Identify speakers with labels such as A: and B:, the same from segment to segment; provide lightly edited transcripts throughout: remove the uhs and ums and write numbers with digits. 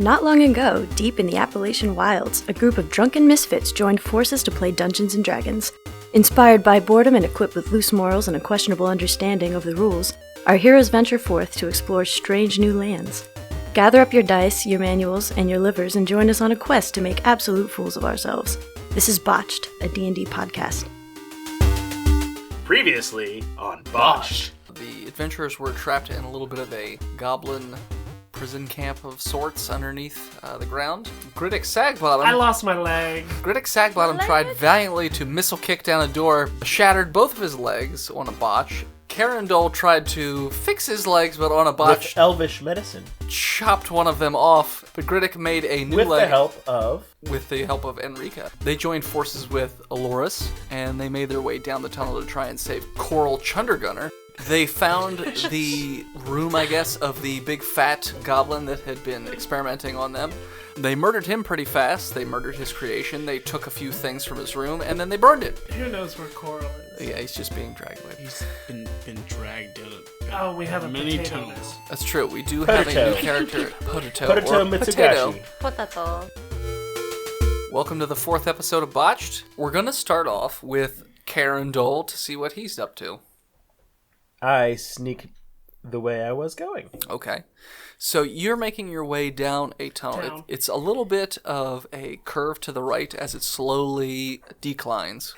A: Not long ago, deep in the Appalachian wilds, a group of drunken misfits joined forces to play Dungeons & Dragons. Inspired by boredom and equipped with loose morals and a questionable understanding of the rules, our heroes venture forth to explore strange new lands. Gather up your dice, your manuals, and your livers and join us on a quest to make absolute fools of ourselves. This is Botched, a D&D podcast.
B: Previously on Botched.
C: The adventurers were trapped in a little bit of a goblin prison camp of sorts underneath the ground. Griddick Sagbottom.
B: I lost my leg.
C: Griddick Sagbottom tried valiantly to missile kick down a door, shattered both of his legs on a botch. Carindol tried to fix his legs, but on a botch,
D: with elvish medicine,
C: chopped one of them off. But Griddick made a new leg with the help of Enrica. They joined forces with Aloris, and they made their way down the tunnel to try and save Coral Chundergunner. They found the room, I guess, of the big fat goblin that had been experimenting on them. They murdered him pretty fast. They murdered his creation. They took a few things from his room, and then they burned it.
B: Who knows where Coral is?
C: Yeah, he's just being dragged away.
E: He's been dragged out
B: Oh, we have
E: many
B: potato
E: tunnels.
C: That's true. We do have a new character, Potato
D: Mitsugashi.
A: Potato.
C: Welcome to the 4th episode of Botched. We're going to start off with Carindol to see what he's up to.
D: I sneak the way I was going.
C: Okay. So you're making your way down a tunnel. It's a little bit of a curve to the right as it slowly declines.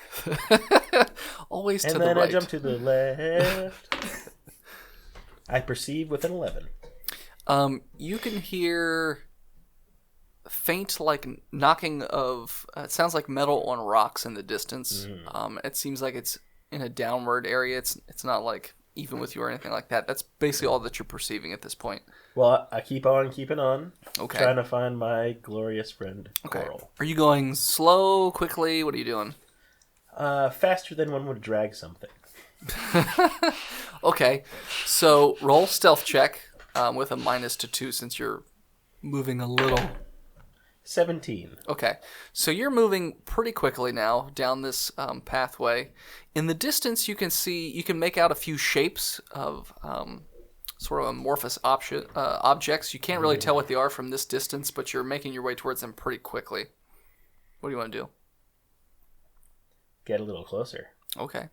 C: Always to the right.
D: And then I jump to the left. I perceive with an 11.
C: You can hear faint, like, knocking of... it sounds like metal on rocks in the distance. It seems like it's in a downward area. It's not, like, even with you or anything like that. That's basically all that you're perceiving at this point.
D: Well, I keep on keeping on.
C: Okay.
D: Trying to find my glorious friend, Coral.
C: Okay. Are you going slow, quickly? What are you doing?
D: Faster than one would drag something.
C: Okay. So roll stealth check with a -2 since you're moving a little.
D: 17.
C: Okay. So you're moving pretty quickly now down this pathway. In the distance, you can make out a few shapes of sort of amorphous objects. You can't really tell what they are from this distance, but you're making your way towards them pretty quickly. What do you want to do?
D: Get a little closer.
C: Okay.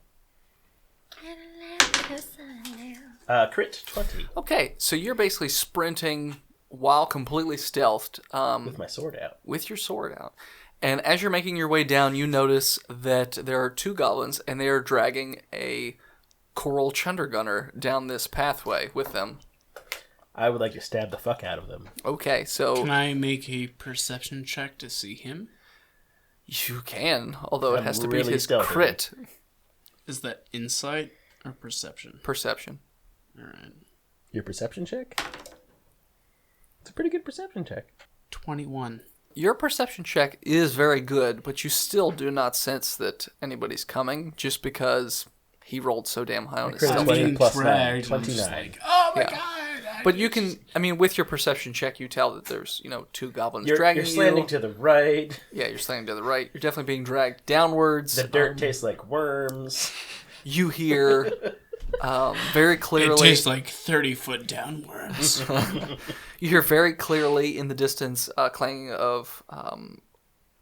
D: Crit 20.
C: Okay, so you're basically sprinting while completely stealthed.
D: With my sword out.
C: With your sword out. And as you're making your way down, you notice that there are 2 goblins, and they are dragging a Coral Chundergunner down this pathway with them.
D: I would like to stab the fuck out of them.
C: Okay, so...
E: Can I make a perception check to see him?
C: You can, although it has to
D: really
C: beat his
D: stealthy.
C: crit.
E: Is that insight or perception?
C: Perception.
E: Alright.
D: Your perception check? It's a pretty good perception check.
E: 21.
C: Your perception check is very good, but you still do not sense that anybody's coming, just because he rolled so damn high on his stealth.
D: 20 plus 9,
E: dragged,
D: 29.
E: like, oh my
C: Yeah.
E: god!
C: But you can, I mean, with your perception check, you tell that there's, 2 goblins dragging
D: You're slanting
C: you.
D: to the right.
C: Yeah, you're slanting to the right. You're definitely being dragged downwards.
D: The dirt tastes like worms.
C: You hear very clearly...
E: It tastes like 30-foot downwards.
C: You hear very clearly in the distance clanging of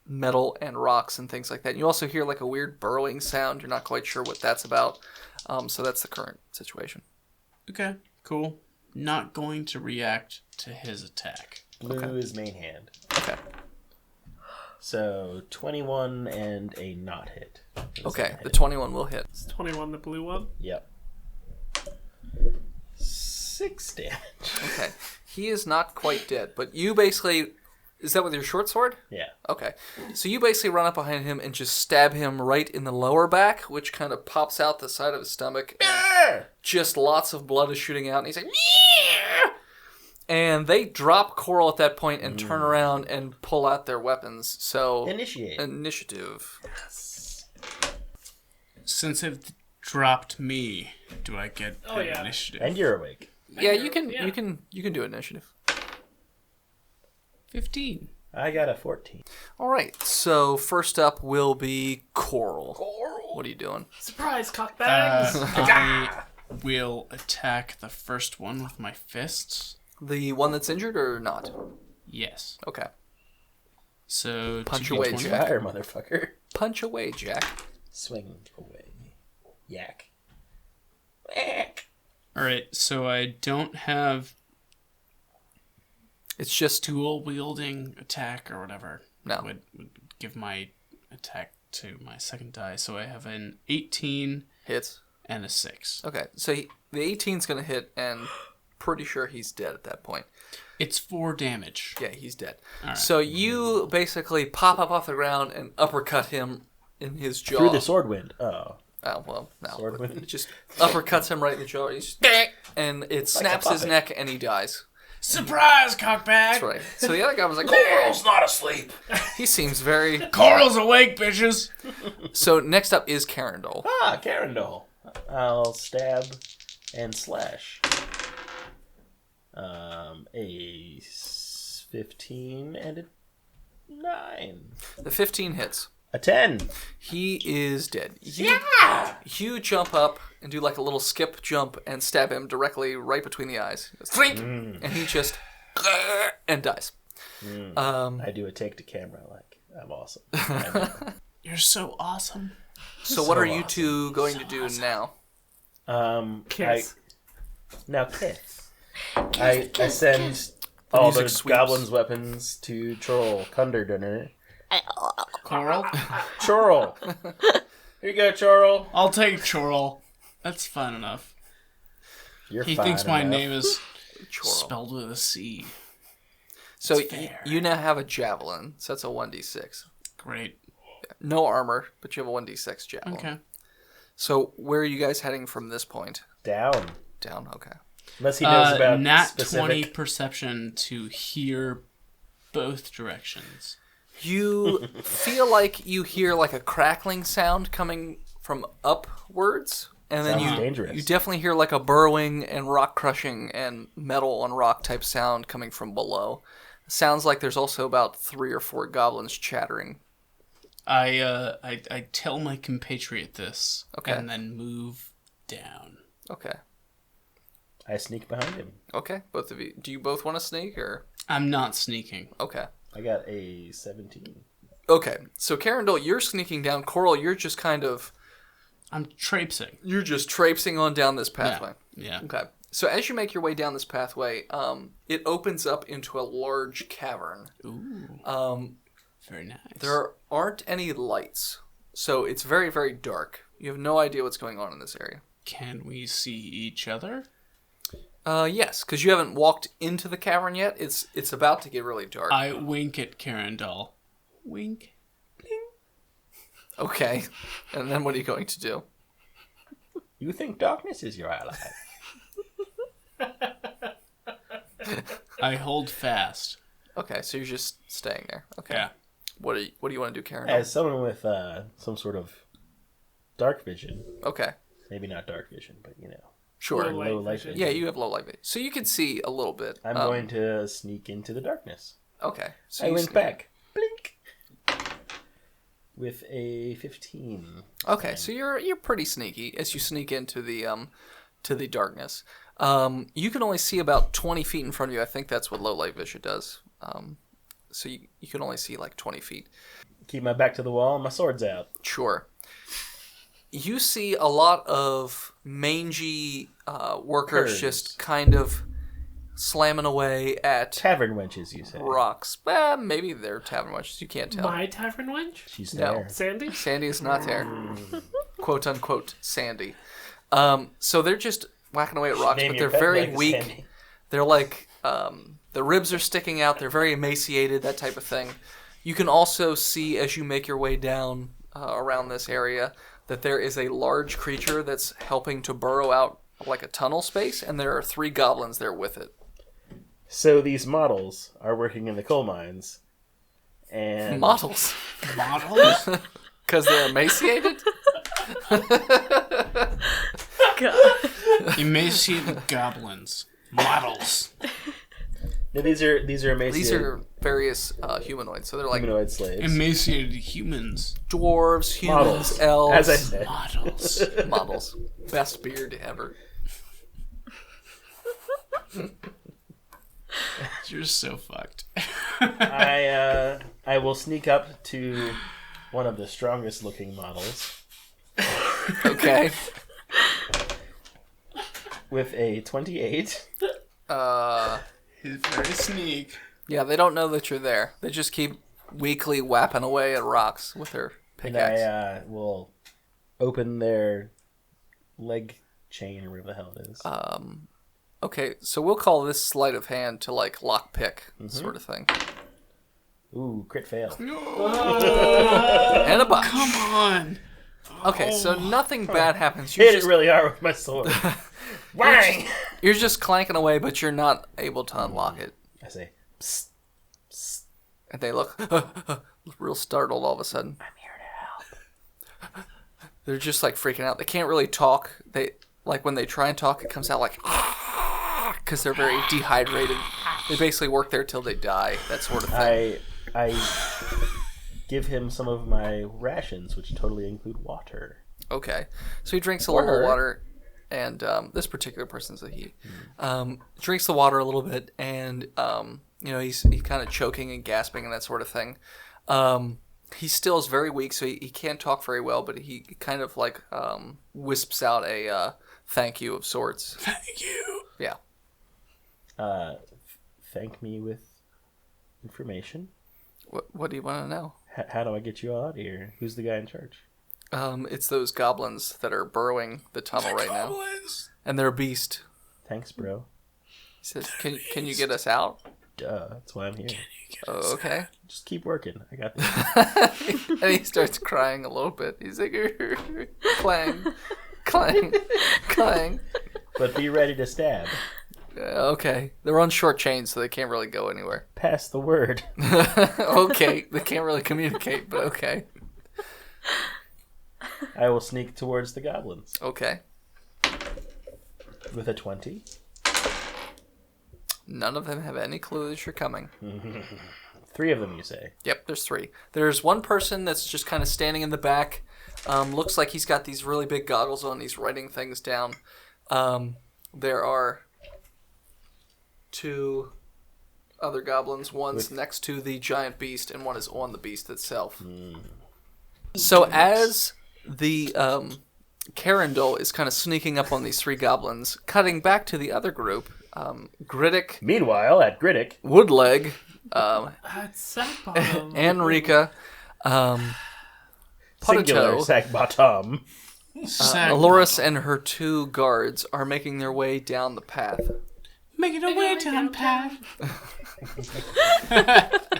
C: metal and rocks and things like that. And you also hear like a weird burrowing sound. You're not quite sure what that's about. So that's the current situation.
E: Okay, cool. Not going to react to his attack.
D: Blue is main hand.
C: Okay.
D: So 21 and a not hit.
C: Okay, the 21 will hit.
B: It's 21, the blue one.
D: Yep. 6 damage.
C: Okay. He is not quite dead, but you basically... Is that with your short sword?
D: Yeah.
C: Okay. So you basically run up behind him and just stab him right in the lower back, which kind of pops out the side of his stomach. And just lots of blood is shooting out, and he's like... "Yeah!" And they drop Coral at that point and turn around and pull out their weapons. So... Initiative.
D: Yes.
E: Since it dropped me, do I get initiative?
D: And you're awake.
C: Yeah, you can do initiative.
E: 15.
D: I got a 14.
C: All right. So first up will be Coral. What are you doing?
B: Surprise, cockbags!
E: I will attack the first one with my fists.
C: The one that's injured or not?
E: Yes.
C: Okay.
E: So
C: punch away,
E: 2d20.
C: Jack.
D: Fire, motherfucker.
C: Punch away, Jack.
D: Swing away. Yak.
E: Alright, so I don't have
C: It's just
E: dual wielding attack or whatever.
C: No.
E: Would give my attack to my second die. So I have an 18
C: hits.
E: and a 6.
C: Okay, so the 18's gonna hit, and pretty sure he's dead at that point.
E: It's 4 damage.
C: Yeah, he's dead.
E: Alright.
C: So you basically pop up off the ground and uppercut him in his jaw.
D: Through the sword wind. Oh.
C: Oh, well, no.
D: Sword wind.
C: It just uppercuts him right in the jaw. He's and it snaps his neck, and he dies.
E: Surprise, cockbag!
C: That's right. So the other guy was like, Coral's not asleep. He seems very...
E: Coral's awake, bitches!
C: So next up is Carindol.
D: Ah, Carindol. I'll stab and slash. A 15 and a 9.
C: The 15 hits.
D: A 10.
C: He is dead. You jump up and do like a little skip jump and stab him directly right between the eyes. He goes, "Thrink!" And he just and dies.
D: I do a take to camera like I'm awesome.
E: You're so awesome.
C: So what are you two going to do now?
B: Kiss.
D: Now kiss. I send all the
C: music sweeps.
D: goblins' weapons to Troll Kunderdunner.
E: Coral?
D: Chorl. Here you go, Chorl.
E: I'll take Choral. That's fine enough.
D: You're
E: He
D: fine
E: thinks my
D: enough.
E: name is
C: Chorl.
E: spelled with a C.
C: So
E: fair.
C: you now have a javelin. So that's a 1d6.
E: Great.
C: No armor, but you have a 1d6 javelin.
E: Okay.
C: So where are you guys heading from this point?
D: Down.
C: Down, okay.
D: Unless he knows about
E: nat
D: specific...
E: 20 perception to hear both directions.
C: You feel like you hear like a crackling sound coming from upwards, and then
D: Sounds dangerous.
C: you definitely hear like a burrowing and rock crushing and metal on rock type sound coming from below. Sounds like there's also about 3 or 4 goblins chattering.
E: I tell my compatriot this,
C: Okay.
E: and then move down.
C: Okay.
D: I sneak behind him.
C: Okay, both of you. Do you both want to sneak, or?
E: I'm not sneaking.
C: Okay.
D: I got a 17.
C: Okay, so Carindol, you're sneaking down. Coral, you're just kind of...
E: I'm traipsing.
C: You're just traipsing on down this pathway.
E: Yeah.
C: Okay. So as you make your way down this pathway, it opens up into a large cavern.
E: Ooh. Very nice.
C: There aren't any lights, so it's very, very dark. You have no idea what's going on in this area.
E: Can we see each other?
C: Yes, because you haven't walked into the cavern yet. It's about to get really dark.
E: I wink at Carindol. Wink.
C: Okay. And then what are you going to do?
D: You think darkness is your ally?
E: I hold fast.
C: Okay, so you're just staying there. Okay.
E: Yeah.
C: What do you want to do, Carindol?
D: As someone with some sort of dark vision,
C: Okay.
D: maybe not dark vision, but you know,
C: Sure.
D: low light vision.
C: Yeah, you have low light vision. So you can see a little bit.
D: I'm going to sneak into the darkness.
C: Okay. So
D: I
C: you
D: wink
C: sneak-
D: back. Blink. With a 15.
C: Okay, so you're pretty sneaky as you sneak into the darkness. You can only see about 20 feet in front of you. I think that's what low light vision does. So you can only see like 20 feet.
D: Keep my back to the wall and my sword's out.
C: Sure. You see a lot of mangy workers
D: Kurds.
C: just kind of slamming away at
D: Tavern wenches, you say?
C: rocks. Maybe they're tavern wenches. You can't tell.
B: My tavern wench?
D: She's
C: No.
D: there.
B: Sandy?
C: Sandy is not there. Quote unquote Sandy. So they're just whacking away at rocks,
D: Name
C: but
D: your
C: they're
D: pet
C: very
D: like
C: weak.
D: Sandy.
C: They're like, the ribs are sticking out. They're very emaciated, that type of thing. You can also see as you make your way down around this area that there is a large creature that's helping to burrow out like a tunnel space, and there are 3 goblins there with it.
D: So these models are working in the coal mines. And
C: Models.
E: Models?
C: Because they're emaciated?
A: God.
E: Emaciated goblins. Models.
D: No, these are emaciated
C: These are various humanoids. So they're like
D: humanoid slaves.
E: Emaciated humans.
C: dwarves, humans,
D: Models.
C: elves.
D: As I said.
E: Models.
C: Models. Best beard ever.
E: You're so fucked.
D: I will sneak up to one of the strongest looking models.
C: Okay.
D: With a 28.
E: He's very sneak.
C: Yeah, they don't know that you're there. They just keep weakly whapping away at rocks with their pickaxe.
D: And I will open their leg chain or whatever the hell it is.
C: Okay, so we'll call this sleight of hand to like lockpick sort of thing.
D: Ooh, crit fail.
C: And a botch.
E: Come on.
C: Okay, so nothing bad happens.
D: Hit it really hard with my sword. Wang!
C: You're just clanking away, but you're not able to unlock it.
D: I say, psst, psst.
C: And they look real startled all of a sudden.
D: I'm here to help.
C: They're just like freaking out. They can't really talk. They like when they try and talk, it comes out like because they're very dehydrated. They basically work there till they die. That sort of thing.
D: I give him some of my rations, which totally include water.
C: Okay, so he drinks a little water, and this particular person's a he. Drinks the water a little bit, and he's kind of choking and gasping and that sort of thing. He still is very weak, so he can't talk very well, but he kind of like wisps out a thank you of sorts.
E: Thank you.
C: Yeah.
D: Thank me with information.
C: What do you want to know?
D: How do I get you out of here? Who's the guy in charge?
C: It's those goblins that are burrowing the tunnel right now, and they're a beast.
D: Thanks, bro.
C: He says, "Can you get us out?"
D: Duh, that's why I'm here.
C: Oh, okay.
D: Just keep working. I got this.
C: And he starts crying a little bit. He's like, clang, clang, clang.
D: But be ready to stab.
C: Okay. They're on short chains, so they can't really go anywhere.
D: Pass the word.
C: Okay. They can't really communicate, but okay.
D: I will sneak towards the goblins.
C: Okay.
D: With a 20.
C: None of them have any clue that you're coming.
D: 3 of them, you say?
C: Yep, there's 3. There's one person that's just kind of standing in the back. Looks like he's got these really big goggles on. He's writing things down. There are 2 other goblins. One's next to the giant beast, and one is on the beast itself. So as the Carindle is kind of sneaking up on these 3 goblins, cutting back to the other group, Griddick.
D: Meanwhile, at Griddick,
C: Woodleg,
B: Sackbottom.
C: Enrica,
D: singular
C: Potato,
D: sack bottom.
C: Aloris and her 2 guards are making their way down the path.
E: Making our way down path.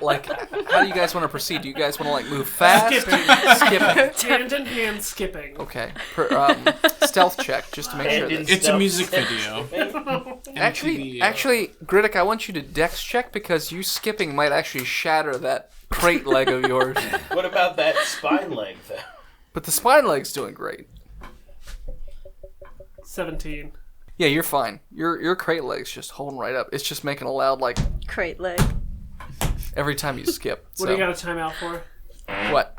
C: Like, how do you guys want to proceed? Do you guys want to like move fast? Skipping.
B: Hand in hand skipping.
C: Okay. Stealth check just to make sure that
E: It's a music video.
C: Actually, Griddick, I want you to dex check because you skipping might actually shatter that crate leg of yours.
D: What about that spine leg, though?
C: But the spine leg's doing great.
B: 17.
C: Yeah, you're fine. Your crate leg's just holding right up. It's just making a loud like
A: Crate leg.
C: every time you skip.
B: What do you got a timeout for?
C: What?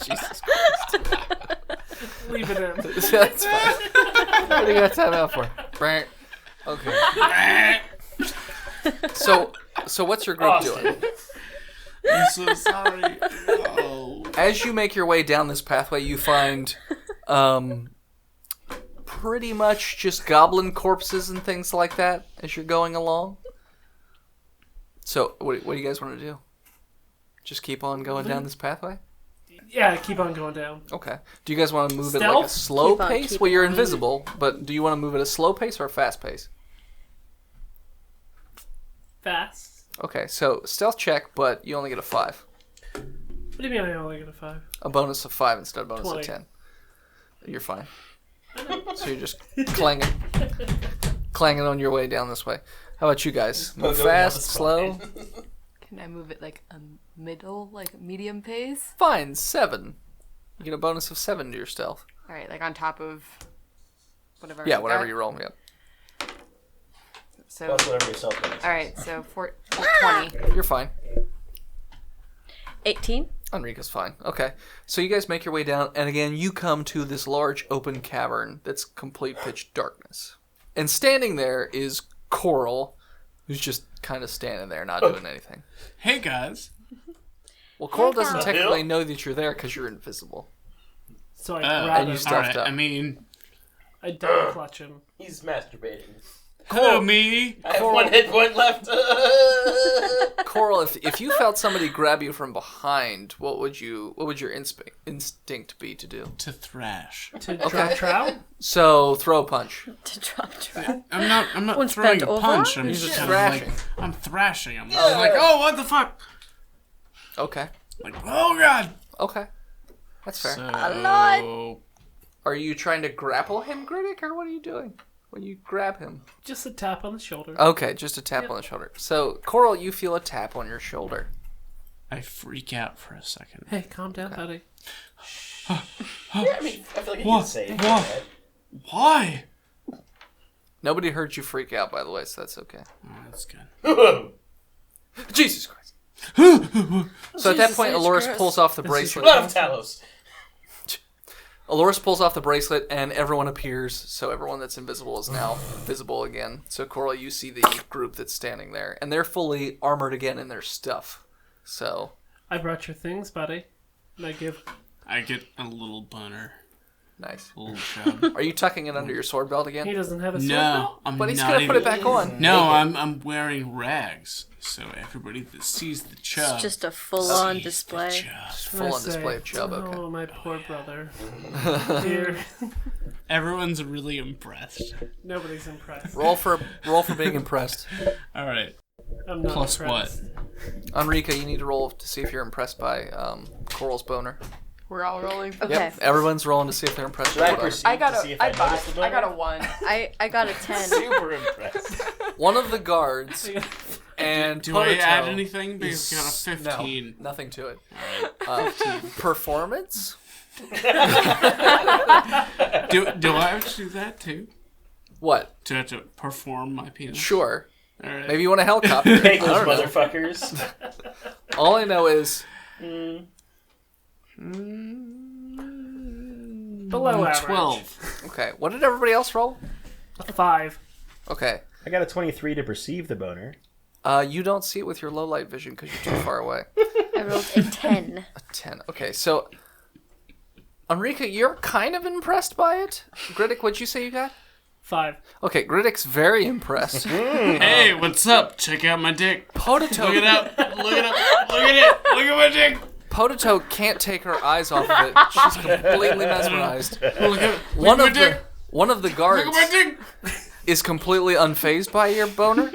C: Jesus Christ.
B: Leave it in.
C: That's fine. What do you got time out for? Okay. So what's your group doing?
E: I'm so sorry. No.
C: As you make your way down this pathway, you find pretty much just goblin corpses and things like that as you're going along. So what do you guys want to do? Just keep on going down this pathway?
B: Yeah, keep on going down.
C: Okay. Do you guys want to move at
B: Stealth?
C: like a slow
A: Keep on
C: pace?
A: keeping
C: Well, you're
A: on.
C: invisible, but do you want to move at a slow pace or a fast pace?
B: Fast.
C: Okay, so stealth check, but you only get a 5.
B: What do you mean I only get a 5?
C: A bonus of 5 instead of a bonus
B: 20.
C: of 10. You're fine. So you're just clanging on your way down this way. How about you guys? Move fast, slow?
F: Can I move it like a medium pace?
C: Fine, 7. You get a bonus of 7 to your stealth.
F: All right, like on top of whatever.
C: Yeah,
F: I
C: whatever
F: got.
C: you roll. Yep.
F: So,
D: Plus whatever yourself is.
F: all right, so 20.
C: You're fine.
A: 18.
C: Enrica's fine. Okay. So you guys make your way down, and again, you come to this large open cavern that's complete pitch darkness. And standing there is Coral, who's just kind of standing there, not doing anything.
E: Hey, guys.
C: Well, Coral doesn't technically know that you're there because you're invisible.
B: So I grab
C: and you
B: him.
C: stuffed up.
E: I mean...
B: I double clutch him.
D: He's masturbating.
E: Hello, me.
D: I have 1 hit point left.
C: Coral, if you felt somebody grab you from behind, what would your instinct be to do?
E: To thrash.
B: To drop trout?
C: So throw a punch.
A: To drop trout.
E: I'm not
A: Once
E: throwing
A: bent
E: a
A: over?
E: punch. I'm
C: He's
E: just
C: just
E: kind of
C: thrashing.
E: I'm thrashing. I'm like, oh, what the fuck?
C: Okay.
E: Like, oh, God.
C: Okay. That's fair.
E: So...
C: Are you trying to grapple him, Griddick, or what are you doing when you grab him?
B: Just a tap on the shoulder.
C: Okay, just a tap on the shoulder. So, Coral, you feel a tap on your shoulder.
E: I freak out for a second.
B: Hey, calm down, buddy.
D: I feel like you can say
E: What? Why?
C: Nobody heard you freak out, by the way, so that's okay.
E: Oh, that's good.
C: Jesus Christ. So at that point, Aloris pulls off the bracelet.
D: Blood of Talos.
C: Aloris pulls off the bracelet, and everyone appears, so everyone that's invisible is now visible again. So, Coral, you see the group that's standing there, and they're fully armored again in their stuff. So...
B: I brought your things, buddy. And
E: I get a little boner.
C: Nice.
E: A little chub.
C: Are you tucking it under your sword belt again?
B: He doesn't have a sword
E: No,
B: belt?
E: I'm
C: But he's
E: not
C: gonna
E: even...
C: put it back on.
E: No, I'm wearing rags, so everybody that sees the chub...
A: It's just a full-on
E: sees the
A: display.
E: chub.
C: Full on display of chub,
B: Oh,
C: okay.
B: my poor brother. Here.
E: Everyone's really impressed.
B: Nobody's impressed.
C: Roll for being impressed.
E: All right.
B: I'm not
E: Plus
B: impressed.
C: Enrica, you need to roll to see if you're impressed by Coral's boner.
F: We're all rolling.
A: Okay.
C: Yep, everyone's rolling to see if they're impressed
D: Should
C: by
D: I
C: what
D: proceed
F: I got
D: to see
F: a.
D: if I notice the boner?
F: I got a 1.
A: I got a 10.
D: Super impressed.
C: One of the guards and
E: Do I add
C: Potato
E: anything? Because I got a 15.
C: No, nothing to it.
E: All
C: Performance?
E: right. Do I have to do that too?
C: What?
E: Do I have to perform my penis?
C: Sure.
E: All right.
C: Maybe you want a helicopter.
D: Take
C: I
D: those
C: don't know.
D: motherfuckers.
C: All I know is
B: Below average.
E: 12.
C: okay. What did everybody else roll?
B: A 5.
C: Okay.
D: I got a 23 to perceive the boner.
C: You don't see it with your low light vision because you're too far away.
A: I rolled a 10.
C: A 10. Okay, so Enrica, you're kind of impressed by it. Griddick, what'd you say you got?
B: 5.
C: Okay, Griddick's very impressed.
E: Hey, what's up? Check out my dick.
C: Potato,
E: Look it up. Look it up. Look at it. Look at my dick.
C: Potato can't take her eyes off of it. She's completely mesmerized.
E: Look at
C: One
E: my
C: of
E: dick.
C: the
E: Look
C: guards
E: at my dick.
C: is completely unfazed by your boner.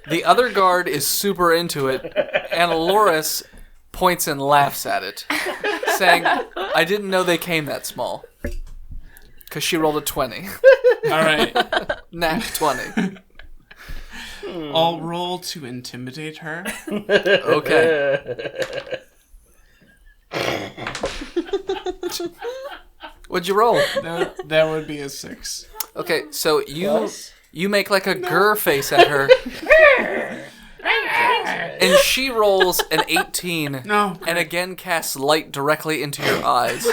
C: The other guard is super into it, and Aloris points and laughs at it, saying, "I didn't know they came that small." Because she rolled a 20.
E: All right.
C: Nat 20.
E: I'll roll to intimidate her.
C: Okay. What'd you roll?
E: That would be a 6.
C: Okay, so you make like a grr face at her. And she rolls an 18
E: No.
C: and again casts light directly into your eyes.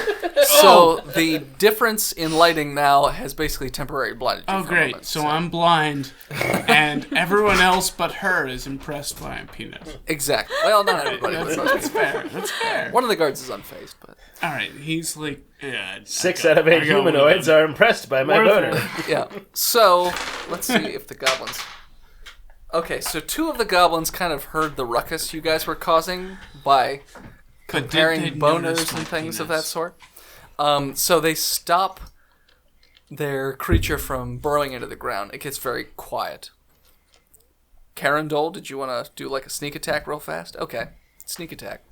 C: So the difference in lighting now has basically temporarily blinded you
E: Oh,
C: for a
E: great.
C: moment,
E: So I'm blind, and everyone else but her is impressed by my penis.
C: Exactly. Well, not everybody. but most
E: That's
C: people.
E: fair. That's fair.
C: One of the guards is unfazed, but
E: All right, he's like, yeah.
D: 6 out of 8 humanoids are impressed by my
B: Worth
D: boner.
C: yeah. So let's see if the goblins. Okay, so 2 of the goblins kind of heard the ruckus you guys were causing by comparing boners and things of that sort. So they stop their creature from burrowing into the ground. It gets very quiet. Carindol, did you want to do like a sneak attack real fast? Okay, sneak attack.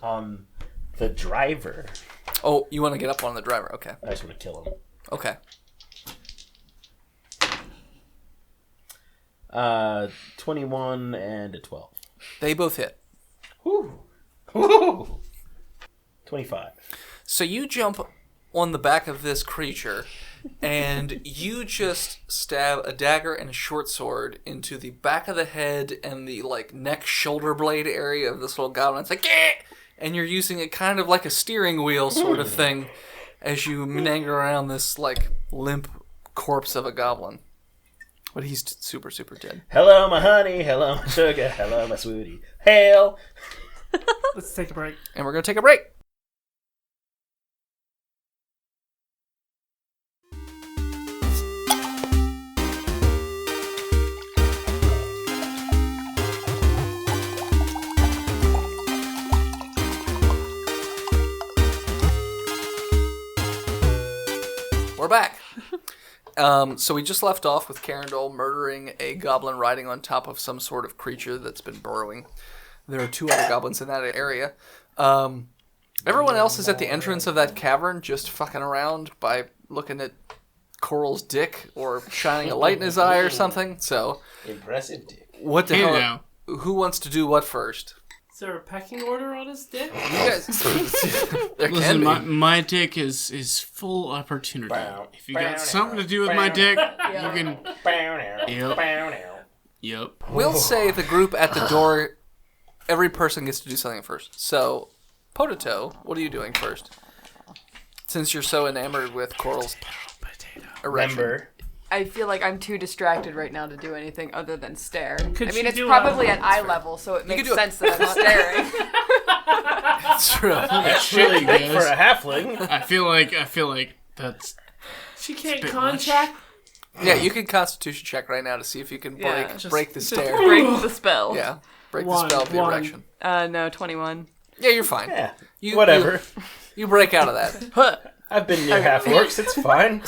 D: The driver.
C: Oh, you want to get up on the driver? Okay.
D: I just want to kill him.
C: Okay.
D: 21 and a 12.
C: They both hit.
D: Woo! Woo! 25.
C: So you jump on the back of this creature, and you just stab a dagger and a short sword into the back of the head and the like neck shoulder blade area of this little goblin. It's like, eh! And you're using it kind of like a steering wheel sort of thing as you meander around this like limp corpse of a goblin. But he's super, super dead.
D: Hello, my honey. Hello, my sugar. Hello, my sweetie. Hail.
B: Let's take a break.
C: And we're going to take a break. We're back. So we just left off with Carindal murdering a goblin riding on top of some sort of creature that's been burrowing. There are 2 other goblins in that area. Everyone else is at the entrance of that cavern just fucking around by looking at Coral's dick or shining a light in his eye or something. So
D: Impressive dick.
C: what the
E: Hey
C: hell?
E: now.
C: Who wants to do what first?
B: Is there a pecking order on his dick?
C: You guys. There can
E: Listen,
C: be.
E: my dick is full opportunity. If you got something to do with my dick, you can. Yep.
C: We'll say the group at the door, every person gets to do something first. So, Potato, what are you doing first? Since you're so enamored with Coral's erection.
D: Remember.
F: I feel like I'm too distracted right now to do anything other than stare.
B: Could
F: I mean,
B: you
F: it's
B: do
F: probably
B: a-
F: at eye level, so it makes
C: do a-
F: sense that I'm staring.
C: That's true.
D: That's really
E: Shit,
D: big
E: guys.
D: for a halfling.
E: I feel like that's.
B: She can't
E: bit
B: contact.
C: Yeah, you can Constitution check right now to see if you can
F: Yeah,
C: break the stare.
F: Break the spell.
C: Yeah, break the
B: One,
C: spell of the
B: one.
C: erection.
F: No, 21.
C: Yeah, you're fine.
D: Yeah.
C: You,
D: Whatever.
C: You break out of that.
F: Huh.
D: I've been near half orcs. It's fine.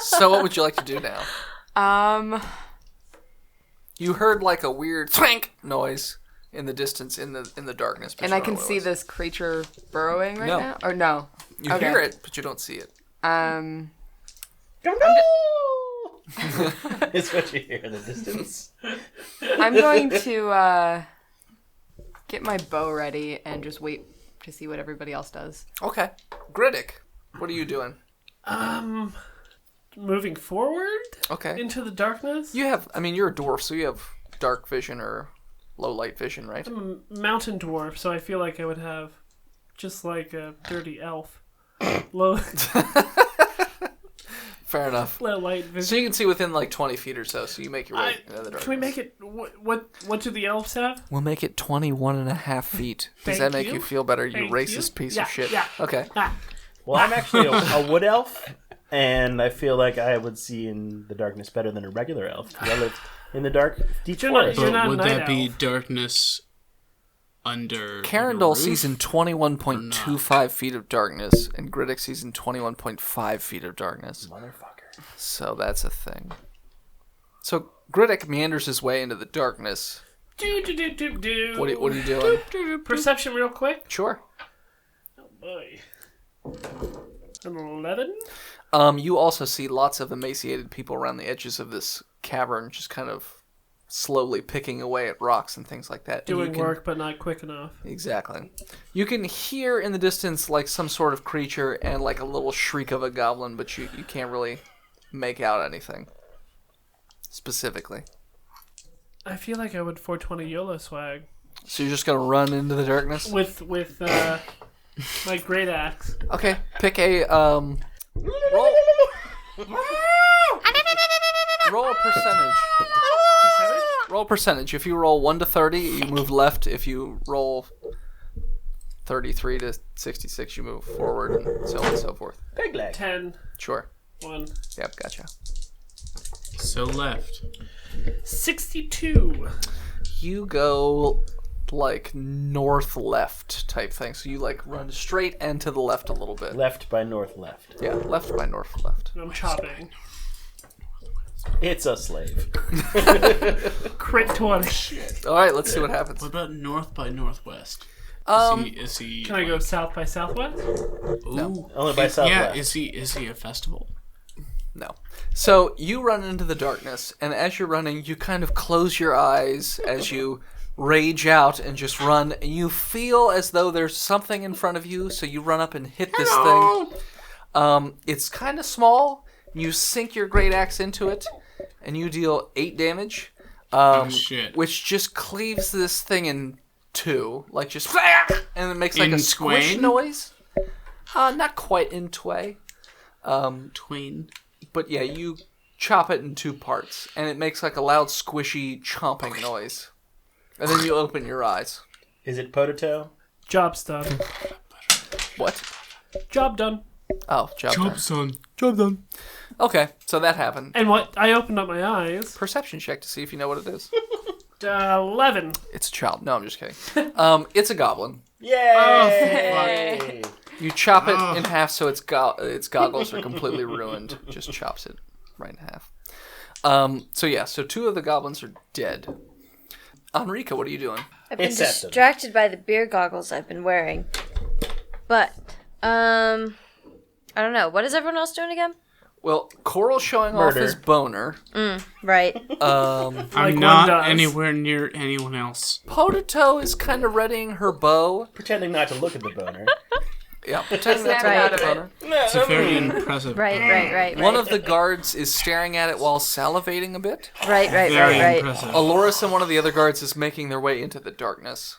C: So what would you like to do now? You heard like a weird thwank noise in the distance, in the darkness. but
F: And
C: you
F: I
C: don't
F: can
C: know what it
F: see
C: was.
F: this creature burrowing right
C: No.
F: now? Or no?
C: You
F: Okay.
C: hear it, but you don't see it.
D: It's what you hear in the distance.
F: I'm going to get my bow ready and just wait to see what everybody else does.
C: Okay. Griddick, what are you doing?
B: Moving forward
C: Okay.
B: into the darkness.
C: You have, I mean, you're a dwarf, so you have dark vision or low light vision, right?
B: Mountain dwarf, so I feel like I would have just like a dirty elf. Low
C: Fair enough.
B: light vision.
C: So you can see within like 20 feet or so, so you make your way into the darkness.
B: Can we make it? What do the elves have?
C: We'll make it 21.5 feet. Does
B: Thank
C: that make
B: you.
C: you feel better, you
B: Thank
C: racist piece
B: Yeah,
C: of shit?
B: Yeah.
C: Okay.
B: Ah,
D: Well, I'm actually a wood elf, and I feel like I would see in the darkness better than a regular elf. 'Cause I live in the dark, deep
B: You're not-
D: forest.
B: you're
E: But
B: not
E: would
B: a night
E: that be
B: elf.
E: darkness under?
C: Carindal
E: the roof?
C: sees in 21.25 feet of darkness, and Griddick sees in 21.5 feet of darkness.
D: Motherfucker.
C: So that's a thing. So Griddick meanders his way into the darkness.
B: do.
C: What are you doing?
B: Perception, real quick.
C: Sure.
B: Boy. An 11.
C: You also see lots of emaciated people around the edges of this cavern, just kind of slowly picking away at rocks and things like that. And
B: Doing
C: you can-
B: work, but not quick enough.
C: Exactly. You can hear in the distance like some sort of creature and like a little shriek of a goblin, but you can't really make out anything specifically.
B: I feel like I would 420 YOLO swag
C: So you're just gonna run into the darkness?
B: with my great axe.
C: Okay. Pick a roll. Roll a percentage.
B: Percentage?
C: Roll a percentage. If you roll 1 to 30, you move left. If you roll 33 to 66, you move forward, and so on and so forth.
D: Peg leg.
B: 10,
C: Sure.
B: 1.
C: Yep, gotcha.
E: So left.
B: 62.
C: You go like north left type thing. So you like run straight and to the left a little bit.
D: Left by north left.
C: Yeah, left by north left.
B: I'm chopping.
D: It's a slave.
B: Crit 20.
C: All right, let's see what happens.
E: What about north by northwest? Is he?
B: Can I go south by southwest?
E: Ooh.
D: Only by southwest.
E: Yeah. Is he a festival?
C: No. So you run into the darkness, and as you're running, you kind of close your eyes as you rage out and just run. And you feel as though there's something in front of you, so you run up and hit this thing. It's kind of small. You sink your great axe into it, and you deal 8 damage,
E: Shit.
C: which just cleaves this thing in 2, like just, and it makes like
E: In
C: a squish
E: twain?
C: noise. Not quite in tway.
E: Twain.
C: But yeah, you chop it in 2 parts, and it makes like a loud squishy chomping noise. And then you open your eyes.
D: Is it potato?
B: Job's done.
C: What?
B: Job done.
C: Oh, job done.
E: son.
C: Job done. Okay, so that happened.
B: And what? I opened up my eyes.
C: Perception check to see if you know what it is.
B: 11.
C: It's a child. No, I'm just kidding. It's a goblin.
D: Yay!
C: You chop it in half so its goggles are completely ruined. Just chops it right in half. So 2 of the goblins are dead. Enrica, what are you doing?
A: I've been
D: Accept them.
A: distracted by the beer goggles I've been wearing. But, I don't know. What is everyone else doing again?
C: Well, Coral's showing off his boner.
A: Right.
E: I'm
B: one
E: not
B: does.
E: anywhere near anyone else.
C: Potato is kind of readying her bow.
D: Pretending not to look at the boner.
C: Yeah, pretending not to
F: Snap
C: look
F: out
C: at
F: of
C: the boner.
E: It's a very impressive.
A: Right.
C: One of the guards is staring at it while salivating a bit.
A: Right.
E: Very impressive.
C: Aloris and one of the other guards is making their way into the darkness.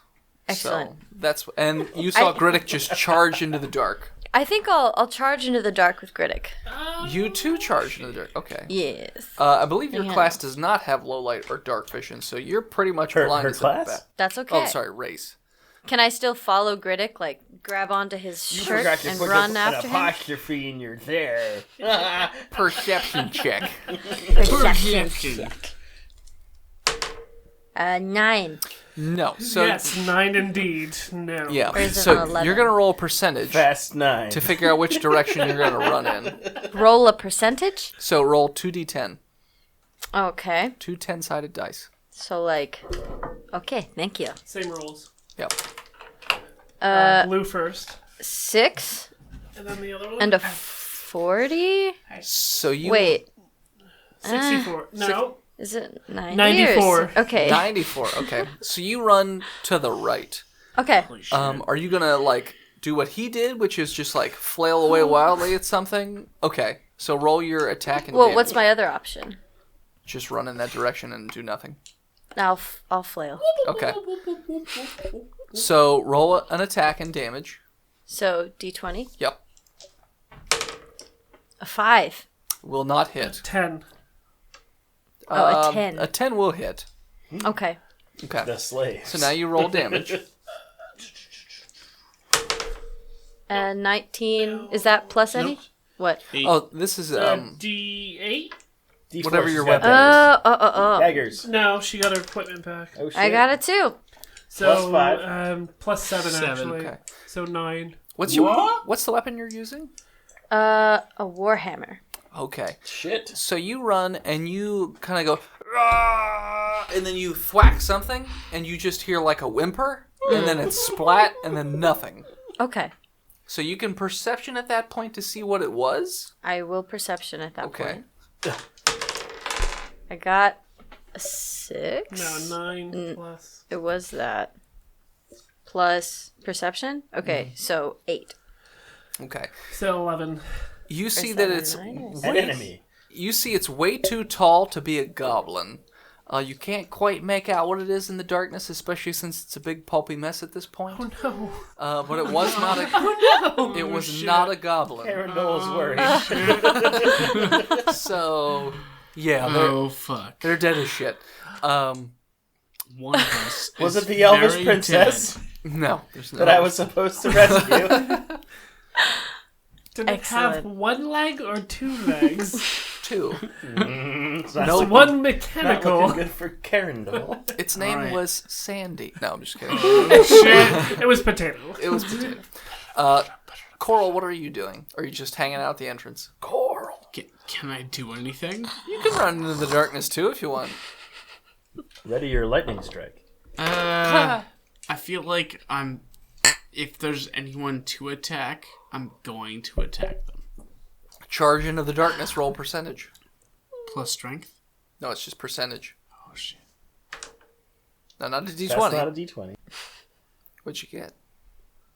A: Excellent.
C: So and you saw Griddick just charge into the dark.
A: I think I'll charge into the dark with Griddick.
C: You too charge into the dark. Okay.
A: Yes.
C: I believe your class does not have low light or dark vision, so you're pretty much blind
D: Her
C: as a
D: class?
C: bat.
A: That's okay.
C: Oh, sorry, race.
A: Can I still follow Griddick, like grab onto his shirt and run after him?
D: apostrophe and you're there.
C: Perception check.
A: Perception. 9.
C: No. So
B: Yes, 9 indeed. No.
C: yeah.
A: Or is it
C: So
A: an 11?
C: you're gonna roll a percentage
D: Fast 9.
C: to figure out which direction you're gonna run in.
A: Roll a percentage?
C: So roll 2d10.
A: Okay.
C: 2 10-sided dice.
A: So like, okay, thank you.
B: Same rules.
C: Yep.
B: Blue first.
A: 6
B: And then the other one?
A: and a 40?
C: So you
A: Wait,
B: 64. No.
A: is it 90?
B: 94.
A: Okay.
C: 94. Okay. So you run to the right.
A: Okay.
C: Are you gonna like do what he did, which is just like flail away wildly at something? Okay. So roll your attack and
A: Well,
C: damage.
A: what's my other option?
C: Just run in that direction and do nothing.
A: I'll flail.
C: Okay. So roll an attack and damage.
A: So D20.
C: Yep.
A: A 5.
C: Will not hit.
B: 10.
A: Oh, a 10.
C: A 10 will hit.
A: Okay.
C: Okay.
D: The slaves.
C: So now you roll damage.
A: 19. Is that plus any? What?
C: Oh, this is
B: D8?
D: D4
C: whatever
D: she's
C: your
D: got
C: weapon
A: Oh.
D: daggers.
B: No, she got her equipment back.
D: Oh, shit.
A: I got it too.
B: So,
D: Plus 5.
B: Plus 7 actually.
C: Okay.
B: So 9.
C: What's the weapon you're using?
A: A warhammer.
C: Okay.
D: Shit.
C: So you run and you kind of go, "Ah!" and then you thwack something, and you just hear like a whimper, and then it's splat, and then nothing.
A: Okay.
C: So you can perception at that point to see what it was.
A: I will perception at that
C: Okay.
A: point. I got a 6.
B: No, 9 plus.
A: It was that. Plus perception? Okay, so 8.
C: Okay.
B: So 11.
C: You see
A: Is
C: that
A: that a
C: it's
A: 9 or
D: An enemy.
C: you see it's way too tall to be a goblin. You can't quite make out what it is in the darkness, especially since it's a big pulpy mess at this point.
B: No.
C: But it was not a. It was not a goblin.
D: Aaron Knowles worried.
C: So yeah,
E: Oh fuck!
C: they're dead as shit.
E: One of us
D: Was
E: is
D: it the Elvis
E: very
D: princess
C: No, there's no.
D: that I was supposed to rescue?
B: Did it have
A: Excellent.
B: 1 leg or 2 legs?
C: 2.
D: It's not
C: No,
D: looking-
B: One
D: not
B: mechanical.
D: looking good for Carindle.
C: Its name
E: Alright.
C: was Sandy. No, I'm just kidding.
B: It was potato.
C: It was potato. Coral, what are you doing? Are you just hanging out at the entrance? Coral.
E: Can I do anything?
C: You can run into the darkness too if you want.
D: Ready your lightning strike.
E: I feel like if there's anyone to attack, I'm going to attack them.
C: Charge into the darkness. Roll percentage.
E: Plus strength.
C: No, it's just percentage.
E: Oh shit!
C: No, not a D20.
D: That's not a D20.
C: What'd you get?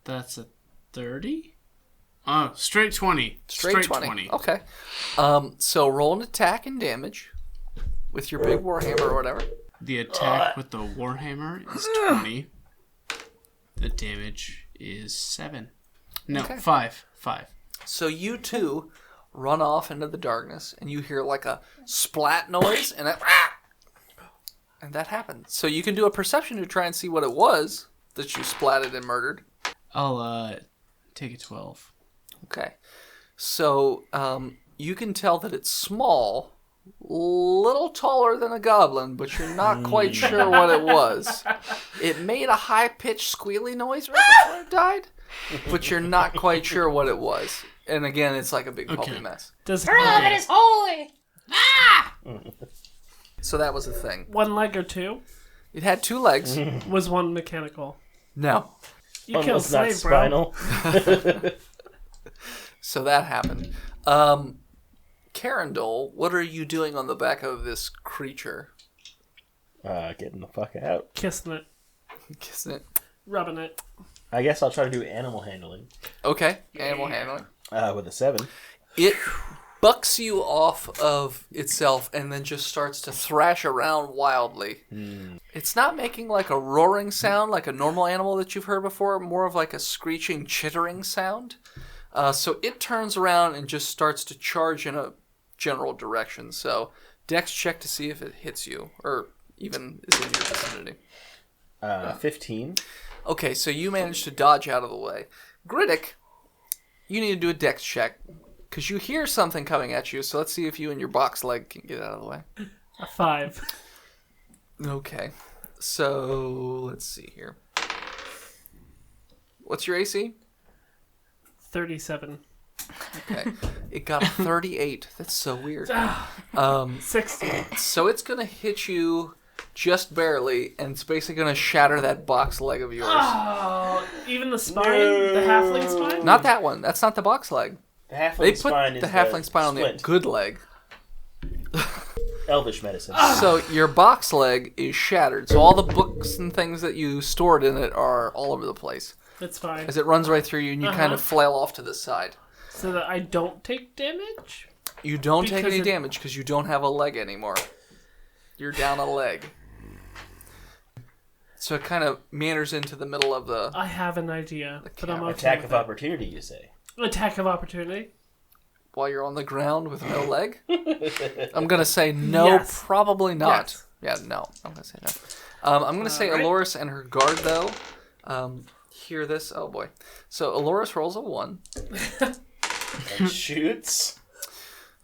E: That's a 30. Oh, straight 20.
C: Straight 20. Okay. So roll an attack and damage with your big warhammer or whatever.
E: The attack with the warhammer is 20. The damage is 7. No,
C: Okay.
E: 5. 5.
C: So you two run off into the darkness, and you hear like a splat noise, and that happens. So you can do a perception to try and see what it was that you splatted and murdered.
E: I'll take a 12.
C: Okay. So you can tell that it's small, little taller than a goblin, but you're not quite sure what it was. It made a high-pitched squealy noise right before it died, but you're not quite sure what it was. And again, it's like a big pulpy mess.
B: It
G: is holy!
C: So that was the thing.
B: one leg or two?
C: It had 2 legs.
B: Was one mechanical?
C: No.
B: You
D: One
B: killed
D: was not
B: Slave, bro.
D: spinal.
C: So that happened. Carindle, what are you doing on the back of this creature?
D: Getting the fuck out.
B: Kissing it.
C: Kissing it.
B: Rubbing it.
D: I guess I'll try to do animal handling.
C: Okay, animal handling.
D: With a 7.
C: It bucks you off of itself and then just starts to thrash around wildly. It's not making like a roaring sound like a normal animal that you've heard before, more of like a screeching, chittering sound. So it turns around and just starts to charge in a general direction. So Dex check to see if it hits you or even is in your vicinity.
D: 15.
C: Okay, so you managed to dodge out of the way. Griddick, you need to do a Dex check because you hear something coming at you. So let's see if you and your box leg can get out of the way.
B: A 5.
C: Okay, so let's see here. What's your AC?
B: 37.
C: Okay, it got a 38. That's so weird.
B: 60.
C: So it's gonna hit you just barely, and it's basically gonna shatter that box leg of yours.
B: Oh, even the spine? The halfling spine?
C: Not that one. That's not the box leg.
D: The halfling
C: They put
D: spine is
C: the halfling spine on the
D: splint.
C: good leg.
D: Elvish medicine.
C: So your box leg is shattered. So all the books and things that you stored in it are all over the place.
B: That's fine.
C: As it runs right through you, and you kind of flail off to the side.
B: So that I don't take damage?
C: You don't take
B: Because
C: any
B: it-
C: damage because you don't have a leg anymore. You're down a leg. So it kind of meanders into the middle of the...
B: I have an idea, but I'm okay
D: Attack
B: with
D: of opportunity, you say?
B: it. Attack of opportunity?
C: While you're on the ground with no leg? I'm going to say no,
B: Yes.
C: probably not.
B: Yes.
C: Yeah, no. I'm going to say no. I'm going to say
B: Alright.
C: Aloris and her guard, though, hear this. Oh, boy. So Aloris rolls a 1.
D: And shoots.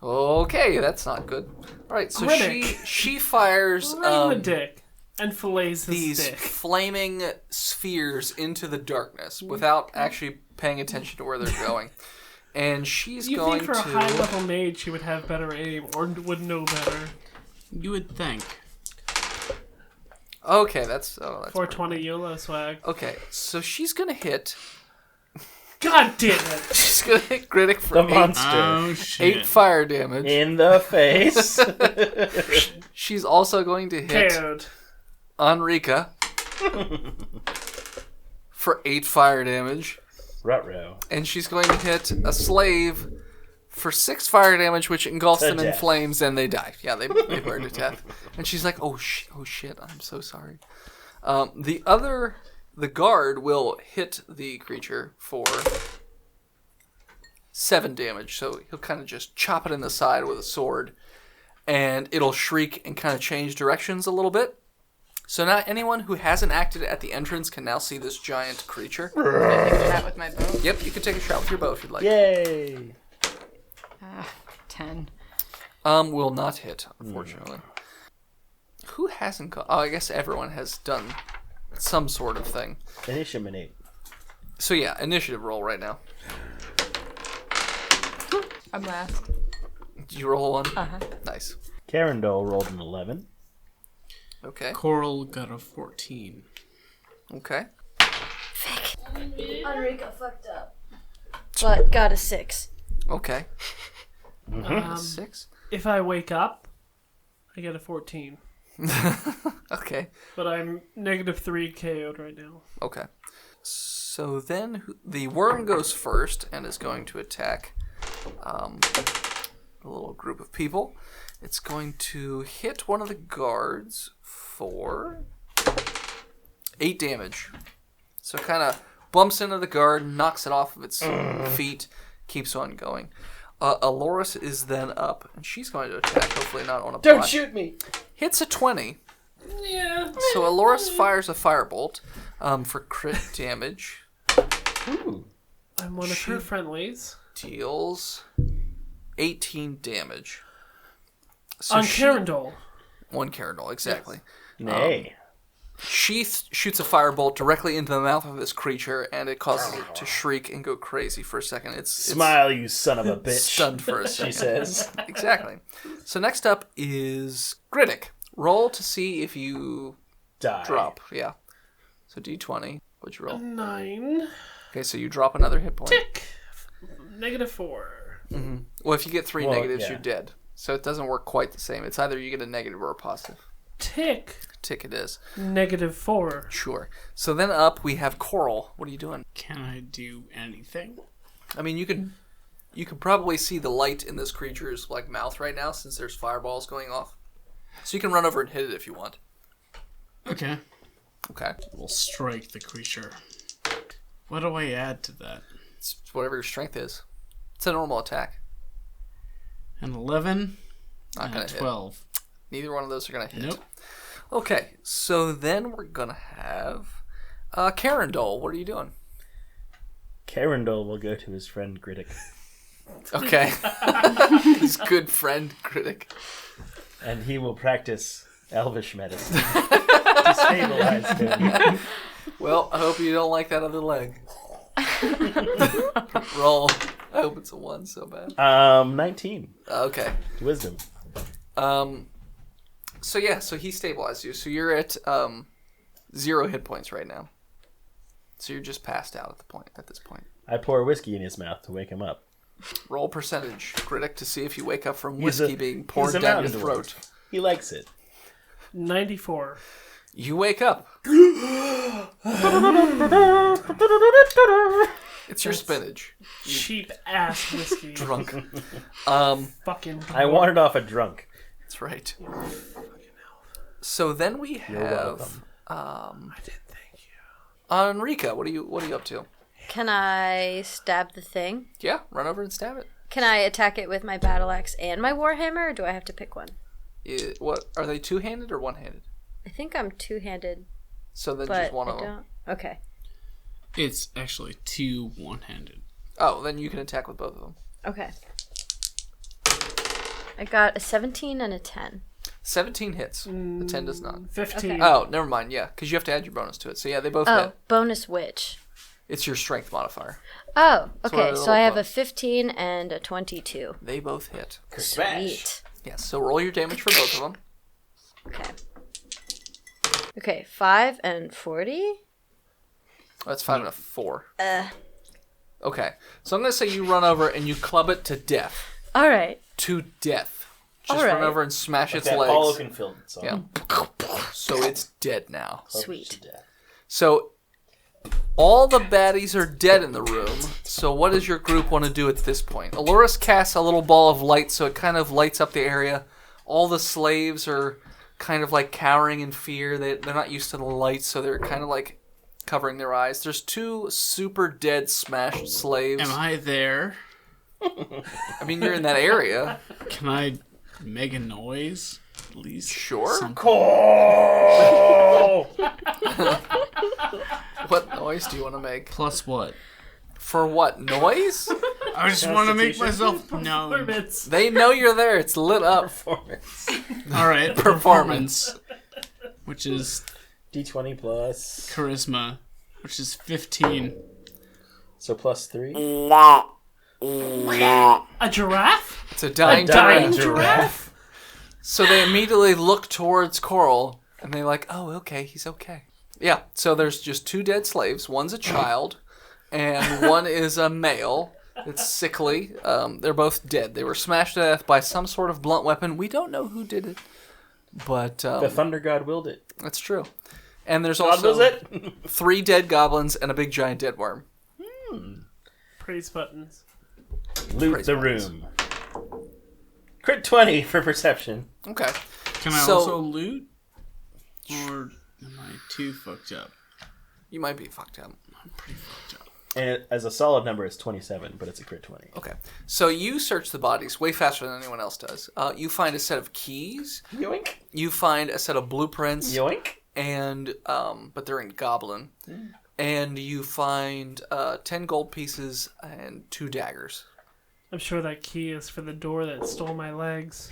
C: Okay, that's not good. All right, so
B: Griddick.
C: she fires
B: Right in the dick. And fillets his
C: these
B: dick.
C: flaming spheres into the darkness without actually paying attention to where they're going. And she's
B: You
C: going
B: think for
C: to...
B: a high-level mage she would have better aim, or would know better?
E: You would think.
C: Okay, that's
B: 420 YOLO swag.
C: Okay, so she's gonna hit.
B: God damn it!
C: She's gonna hit Griddick for
D: The monster.
E: Oh, shit.
C: 8 fire damage.
D: In the face.
C: She's also going to hit
B: KO'd.
C: Enrica for 8 fire damage.
D: Ruh-roh.
C: And she's going to hit a slave for 6 fire damage, which engulfs
D: To
C: them in
D: death.
C: flames, and they die. Yeah, they burn to death. And she's like, oh shit, I'm so sorry. The guard will hit the creature for 7 damage. So he'll kind of just chop it in the side with a sword, and it'll shriek and kind of change directions a little bit. So now anyone who hasn't acted at the entrance can now see this giant creature.
F: Can I take a shot with my bow?
C: Yep, you can take a shot with your bow if you'd like.
D: Yay.
F: 10.
C: Will not hit, unfortunately. Who hasn't got... Oh, I guess everyone has done some sort of thing.
D: Initiate.
C: So yeah, initiative roll right now.
F: I'm last.
C: Did you roll 1?
F: Uh-huh.
C: Nice.
D: Carindle rolled an 11.
C: Okay.
E: Coral got a 14.
C: Okay.
A: Enrica fucked up. But got a 6.
C: Okay. 6.
B: If I wake up, I get a 14.
C: Okay.
B: But I'm -3 KO'd right now.
C: Okay. So then the worm goes first and is going to attack a little group of people. It's going to hit one of the guards for 8 damage. So it kind of bumps into the guard, knocks it off of its feet, keeps on going. Aloris is then up, and she's going to attack, hopefully not on a
D: Don't
C: bot.
D: shoot me!
C: Hits a 20.
B: Yeah.
C: So Aloris fires a firebolt for crit damage.
D: Ooh.
B: I'm one of her friendlies.
C: Deals 18 damage. So
B: On Carindol.
C: One Carindol, exactly.
D: Nay.
C: She shoots a firebolt directly into the mouth of this creature, and it causes it to shriek and go crazy for a second. It's
D: Smile, you son of a bitch.
C: stunned for a second.
D: She says.
C: Exactly. So next up is Griddick. Roll to see if you
D: Die.
C: drop. Yeah. So D20. What'd you roll?
B: 9.
C: Okay, so you drop another hit point.
B: Tick. -4.
C: Well, if you get 3
D: Well,
C: negatives,
D: yeah.
C: you're dead. So it doesn't work quite the same. It's either you get a negative or a positive.
B: Tick.
C: Tick it is.
B: -4.
C: Sure. So then up we have Coral. What are you doing?
E: Can I do anything?
C: I mean, you can probably see the light in this creature's like mouth right now since there's fireballs going off. So you can run over and hit it if you want.
E: Okay.
C: Okay.
E: We'll strike the creature. What do I add to that?
C: It's whatever your strength is. It's a normal attack.
E: An 11
C: Not
E: and
C: gonna
E: a
C: hit.
E: 12.
C: Neither one of those are gonna hit.
E: Nope.
C: Okay. So then we're gonna have Carindol. What are you doing?
D: Carindol will go to his friend Griddick.
C: Okay. His good friend Griddick.
D: And he will practice elvish medicine to stabilize him.
C: Well, I hope you don't like that other leg. Roll. I hope it's a 1 so bad.
D: 19.
C: Okay.
D: Wisdom.
C: So yeah, so he stabilized you. So you're at 0 hit points right now. So you're just passed out at this point.
D: I pour whiskey in his mouth to wake him up.
C: Roll percentage, Critic, to see if you wake up from
D: He's
C: whiskey
D: a-
C: being poured
D: he's a
C: down your
D: mountain
C: throat.
D: dwarf. He likes it.
B: 94.
C: You wake up. It's your spinach.
B: Cheap ass whiskey.
C: Drunk.
B: Fucking.
D: I wanted off a drunk.
C: That's right. So then we have
D: welcome.
B: I did thank you.
C: Enrica. What are you up to?
A: Can I stab the thing?
C: Yeah, run over and stab it.
A: Can I attack it with my battle axe and my warhammer, or do I have to pick one?
C: What are they, 2-handed or 1-handed?
A: I think I'm two-handed,
C: So then
A: but
C: just one
A: I
C: of them.
A: don't. Okay.
E: It's actually 2 one-handed.
C: Oh, then you can attack with both of them.
A: Okay. I got a 17 and a 10.
C: 17 hits. The 10 does not.
B: 15.
A: Okay.
C: Oh, never mind. Yeah, because you have to add your bonus to it. So yeah, they both
A: Oh,
C: hit.
A: bonus which?
C: It's your strength modifier.
A: Oh,
C: what
A: okay.
C: a
A: So I have a
C: little
A: 15 and a 22.
C: They both hit.
A: Sweet.
C: Yes. So roll your damage for both of them.
A: Okay. Okay, 5 and 40.
C: That's 5 and a 4. Okay. So I'm gonna say you run over and you club it to death.
A: All right.
C: To death. Just
A: All
C: run
A: right.
C: over and smash its
D: That
C: legs.
D: Paul Oakenfield song.
C: Yeah. So it's dead now.
A: Sweet.
C: So all the baddies are dead in the room. So what does your group want to do at this point? Aloris casts a little ball of light, so it kind of lights up the area. All the slaves are kind of like cowering in fear. They're not used to the light, so they're kind of like covering their eyes. There's 2 super dead smashed slaves.
E: Am I there?
C: I mean, you're in that area.
E: Can I make a noise? At least.
C: Sure.
E: Something.
C: What noise do you want to make?
E: Plus what?
C: For what? Noise?
E: I just want to make
D: Constitution?
E: myself known.
B: Performance.
C: They know you're there. It's lit up.
D: Performance.
E: All right, performance, which is
D: D20 plus.
E: charisma, which is 15.
D: So plus 3.
B: A giraffe?
C: It's a dying giraffe. So they immediately look towards Coral, and they're like, oh, okay, he's okay. Yeah, so there's just 2 dead slaves. One's a child, and one is a male. It's sickly. They're both dead. They were smashed to death by some sort of blunt weapon. We don't know who did it, but
D: The Thunder God willed it.
C: that's true. And there's
D: God
C: also
D: wills it?
C: 3 dead goblins and a big giant dead worm.
B: Praise buttons.
D: Loot
C: Praise
D: the
C: buttons.
D: room. Crit 20 for perception.
C: Okay.
E: Can I
C: So-
E: also loot? Or am I too fucked up?
C: You might be fucked up.
E: I'm pretty fucked up.
D: And as a solid number, it's 27, but it's a crit 20.
C: Okay. So you search the bodies way faster than anyone else does. You find a set of keys.
D: Yoink.
C: You find a set of blueprints.
D: Yoink.
C: And, but they're in goblin. And you find 10 gold pieces and 2 daggers.
B: I'm sure that key is for the door that stole my legs.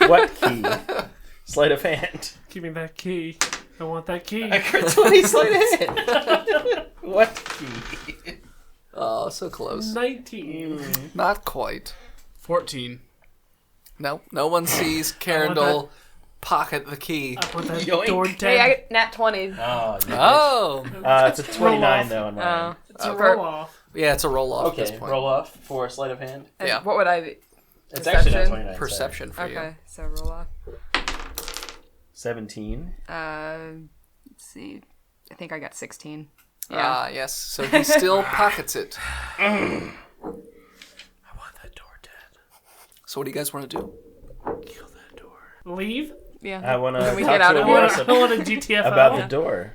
D: What key? Sleight of hand.
B: Give me that key. I want that key.
D: I crit 20 sleight of hand. What key?
C: Oh, so close.
B: 19.
C: Not quite.
E: 14.
C: No one sees Carindle pocket the key.
B: I want that
D: Yoink.
B: door
F: Hey,
B: dead.
F: I got nat 20.
D: Oh,
C: Oh!
D: it's a 29 though on mine.
B: It's a roll off.
C: Yeah, it's a roll-off at this
D: Okay,
C: point.
D: roll off for sleight of hand.
F: And
C: Yeah.
F: what would I be?
D: It's actually not
F: Perception?
D: 29.
C: Perception for
F: Okay, so roll off.
D: 17.
F: Let's see. I think I got 16.
C: you.
F: Yeah.
C: Ah, yes. So he still pockets it.
B: I want that door dead.
C: So what do you guys want to do?
B: Kill that door. Leave?
F: Yeah.
D: I want to
F: Can we
D: talk
F: get out
D: to
F: of
D: Loris
F: here?
B: I want a GTFO.
D: about the door.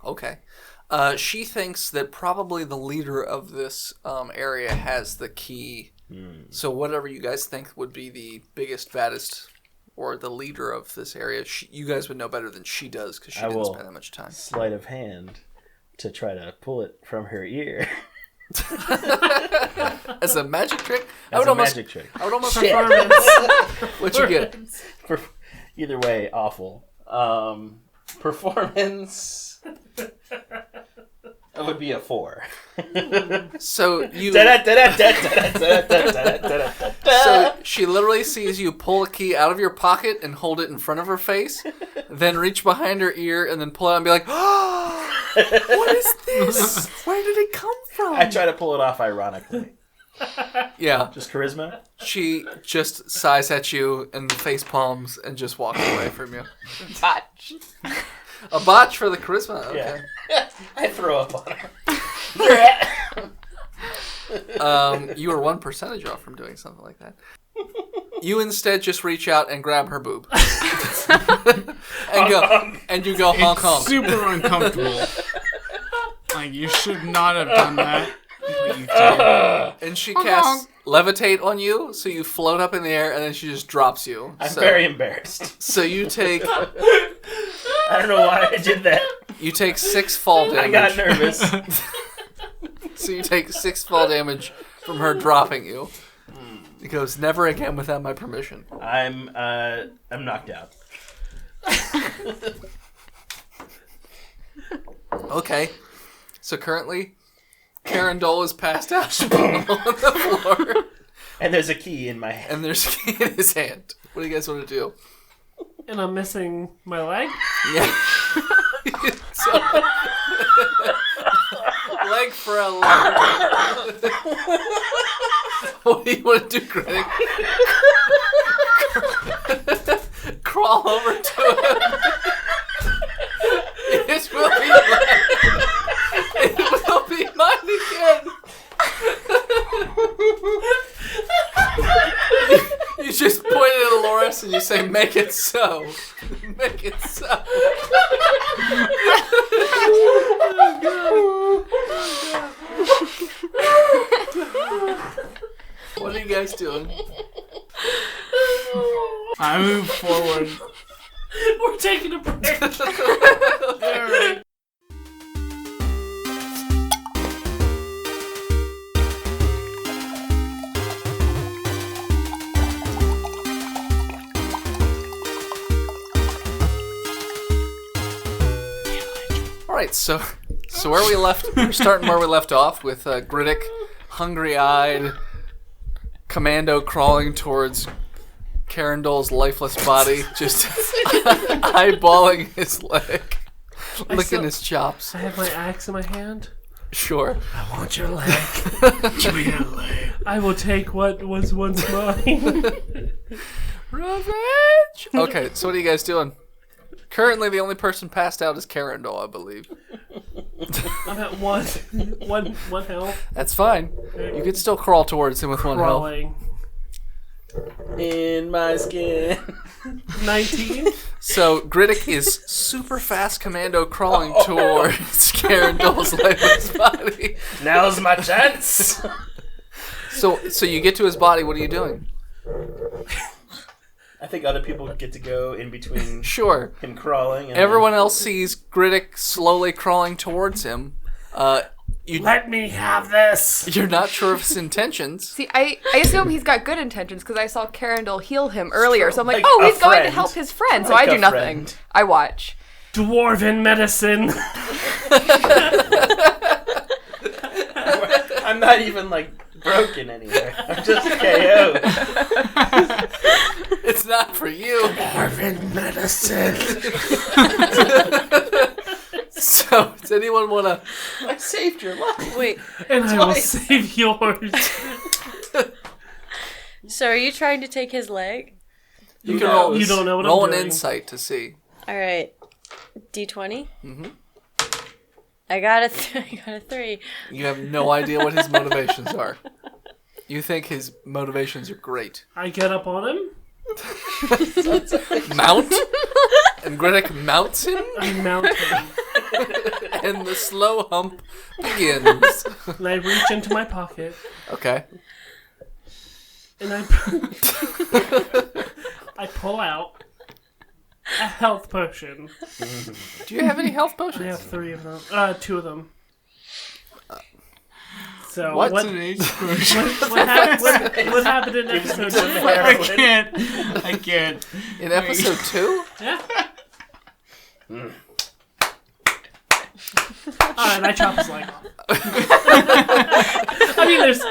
C: Okay. She thinks that probably the leader of this area has the key. So whatever you guys think would be the biggest, baddest, or the leader of this area, you guys would know better than she does because she
D: I
C: didn't
D: will
C: spend that much time.
D: Sleight of hand to try to pull it from her ear.
C: As a magic trick?
D: As a magic trick.
C: I would almost
B: Performance.
C: What'd you get?
D: Either way, awful. Performance. It would be a 4.
C: So you. So she literally sees you pull a key out of your pocket and hold it in front of her face, then reach behind her ear and then pull it out and be like, "Oh, what is this? Where did it come from?"
D: I try to pull it off ironically.
C: Yeah.
D: Just charisma?
C: She just sighs at you and face palms and just walks away from you.
F: Botch.
C: A botch for the charisma. Okay.
D: Yeah. I throw up on her.
C: You were 1 percentage off from doing something like that. You instead just reach out and grab her boob. and you go honk honk.
E: Super uncomfortable. Like, you should not have done that. But you did.
C: And she casts levitate on you, so you float up in the air, and then she just drops you.
D: I'm very embarrassed.
C: So you take
D: I don't know why I did that.
C: 6 fall damage.
D: I got nervous.
C: So you take 6 fall damage from her dropping you. It goes, never again without my permission.
D: I'm knocked out.
C: Okay. So currently, Carindle is passed out on the floor.
D: And there's a key in my hand.
C: And there's a key in his hand. What do you guys want to do?
B: And I'm missing my leg?
C: Yeah. So, leg for a leg. What do you want to do, Greg? Crawl over to him. It will be mine. It will be mine again. You just point it at Loris and you say, "Make it so. Make it so." What are you guys doing?
E: I move forward.
B: We're taking a break.
C: Alright. Alright, so where we left, we're starting where we left off with Griddick, hungry-eyed, commando crawling towards Carindle's lifeless body, just eyeballing his leg, licking his chops.
B: I have my axe in my hand.
C: Sure.
B: I want your leg. Give me your leg. I will take what was once mine.
C: Revenge! Okay, so what are you guys doing? Currently, the only person passed out is Carindle, I believe.
B: I'm at one health.
C: That's fine. You can still crawl towards him with 1 health.
B: Crawling.
D: In my skin.
B: 19.
C: So Griddick is super fast commando crawling towards Carindol's lifeless body.
D: Now's my chance.
C: So you get to his body. What are you doing?
D: I think other people get to go in between
C: Sure.
D: him crawling. And
C: Everyone else sees Griddick slowly crawling towards him.
B: Let me have this.
C: You're not sure of his intentions.
F: See, I assume he's got good intentions because I saw Carindle heal him earlier. So I'm like,
D: Like
F: oh,
D: a
F: he's going to
D: friend.
F: help his friend. So
D: Like
F: I do
D: a
F: nothing.
D: friend.
F: I watch.
B: Dwarven medicine.
D: I'm not even like broken anywhere. I'm just KO.
C: It's not for you.
B: Dwarven medicine.
C: So, does anyone want to...
D: I saved your life.
A: Wait,
B: And I will save yours.
A: so are you trying to take his leg?
C: You can roll,
B: You don't know what I'm
C: roll an
B: doing.
C: insight to see.
A: Alright. D20? I got a 3.
C: You have no idea what his motivations are. You think his motivations are great.
B: I get up on him.
C: Mount? And Griddick mounts him,
B: I mount him.
C: and the slow hump begins.
B: And I reach into my pocket.
C: Okay.
B: And I pull out a health potion.
C: Do you have any health
B: I
C: potions?
B: have 3 of them. 2 of them. So
C: What?
B: what
E: It's an age question.
B: what happened in episode 2?
E: I can't.
C: In episode 2?
B: Yeah. Alright, I chop his leg off. I mean, there's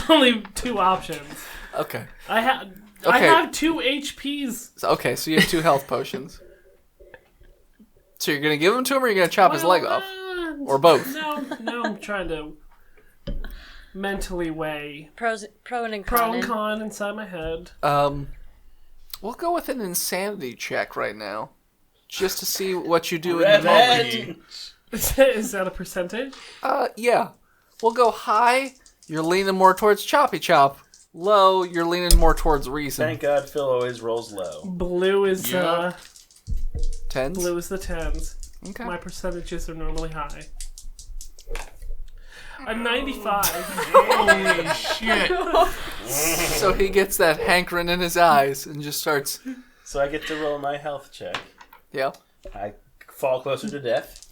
B: only 2 options.
C: Okay.
B: I have
C: Okay.
B: 2 HPs.
C: Okay, so you have 2 health potions. So you're going to give them to him, or you're going to chop his leg off? Or both?
B: No, I'm trying to mentally weigh
A: Pro and
B: pro and
A: con.
B: con inside my head.
C: We'll go with an insanity check right now. Just to see what you do in the moment.
D: Revenge.
B: Is that a percentage?
C: Yeah. We'll go high, you're leaning more towards choppy chop. Low, you're leaning more towards reason.
D: Thank God Phil always rolls low.
B: Blue is
E: Yeah.
C: Tens?
B: blue is the 10s.
C: Okay.
B: My percentages are normally high. A 95.
E: Holy shit.
C: So he gets that hankering in his eyes and just starts...
D: So I get to roll my health check.
C: Yeah.
D: I fall closer to death.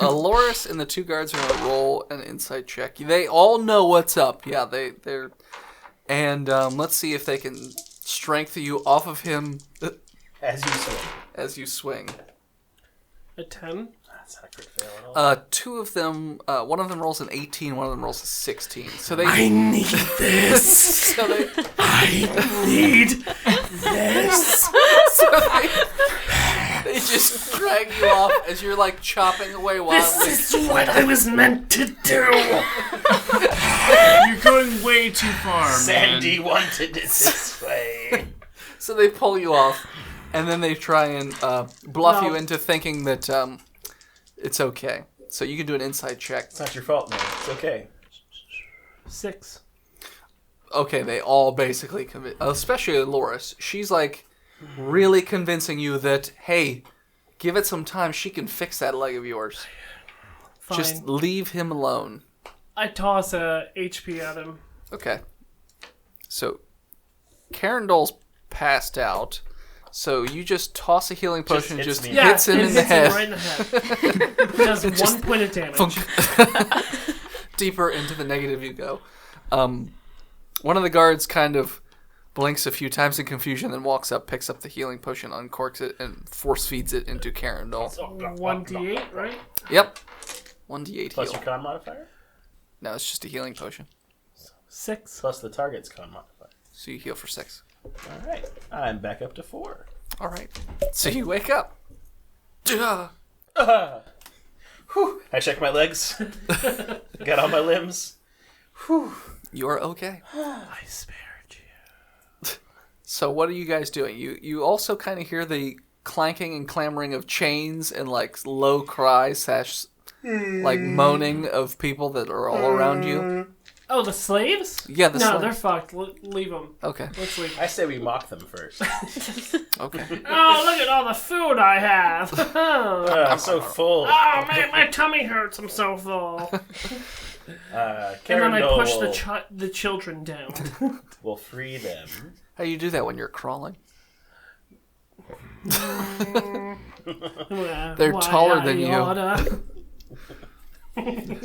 C: Loris and the 2 guards are going to roll an insight check. They all know what's up. Yeah, they're... And let's see if they can strengthen you off of him
D: As you swing.
C: as you swing.
B: A 10.
D: That's not a crit fail at all.
C: 2 of them... one of them rolls an 18, one of them rolls a 16. So they...
B: I need this.
C: so they...
B: I need this.
C: They just drag you off as you're like chopping away wildly.
B: This is what I was meant to do.
E: You're going way too far,
D: Sandy
E: man.
D: wanted it this way.
C: So they pull you off, and then they try and bluff
B: No.
C: you into thinking that it's okay. So you can do an insight check.
D: It's not your fault, man. It's okay.
B: 6.
C: Okay, they all basically convince, especially Loris. She's like really convincing you that, hey, give it some time. She can fix that leg of yours.
B: Fine.
C: Just leave him alone.
B: I toss a HP at him.
C: Okay. So, Carindol's passed out. So you just toss a healing potion and
D: hits
C: just
D: me.
B: Yeah,
C: hits him
B: it
C: in the
B: hits
C: head.
B: him right in the head. Does 1 point of damage.
C: Deeper into the negative you go. One of the guards kind of blinks a few times in confusion, then walks up, picks up the healing potion, uncorks it, and force feeds it into Carindol.
B: 1d8, right?
C: Yep. 1d8
D: Plus
C: heal.
D: your con modifier?
C: No, it's just a healing potion.
B: 6.
D: Plus the target's con modifier.
C: So you heal for 6.
D: Alright. I'm back up to 4.
C: Alright. So you wake up. Duh.
D: Whew. I check my legs. Got all my limbs. Whew.
C: You're okay.
B: I spared you.
C: So what are you guys doing? You also kind of hear the clanking and clamoring of chains and like low cries / like moaning of people that are all around you.
B: Oh, the slaves?
C: Yeah, the
B: no,
C: slaves.
B: they're fucked. Leave them.
C: Okay.
B: Let's leave 'em.
D: I say we mock them first.
C: Okay.
B: Oh, look at all the food I have.
D: I'm so full.
B: Oh, man, my tummy hurts. I'm so full. And then I push the children down.
D: We'll free them.
C: How do you do that when you're crawling? They're taller than you.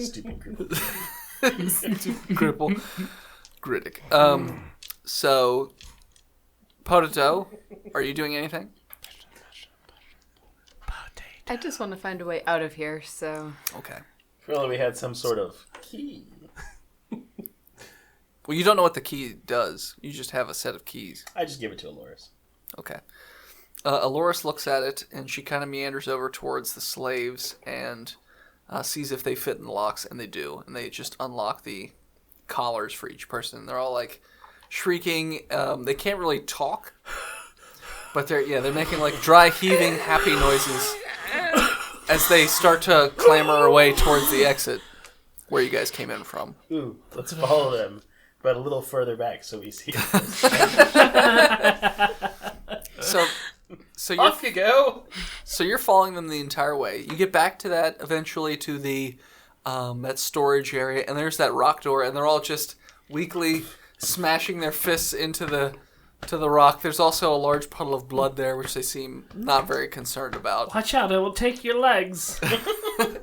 D: Stupid group.
C: Cripple. Griddick. So, Potato, are you doing anything?
F: I just want to find a way out of here, so...
C: Okay.
D: If only we had some sort of key.
C: Well, you don't know what the key does. You just have a set of keys.
D: I just give it to Aloris.
C: Okay. Aloris looks at it, and she kind of meanders over towards the slaves and sees if they fit in the locks, and they do. And they just unlock the collars for each person. They're all, like, shrieking. They can't really talk, but they're making, like, dry, heaving, happy noises as they start to clamber away towards the exit where you guys came in from.
D: Ooh, let's follow them, but a little further back so we see.
C: So
D: Off you go.
C: So you're following them the entire way. You get back to that eventually to the that storage area, and there's that rock door, and they're all just weakly smashing their fists into the rock. There's also a large puddle of blood there, which they seem not very concerned about.
B: Watch out, it will take your legs.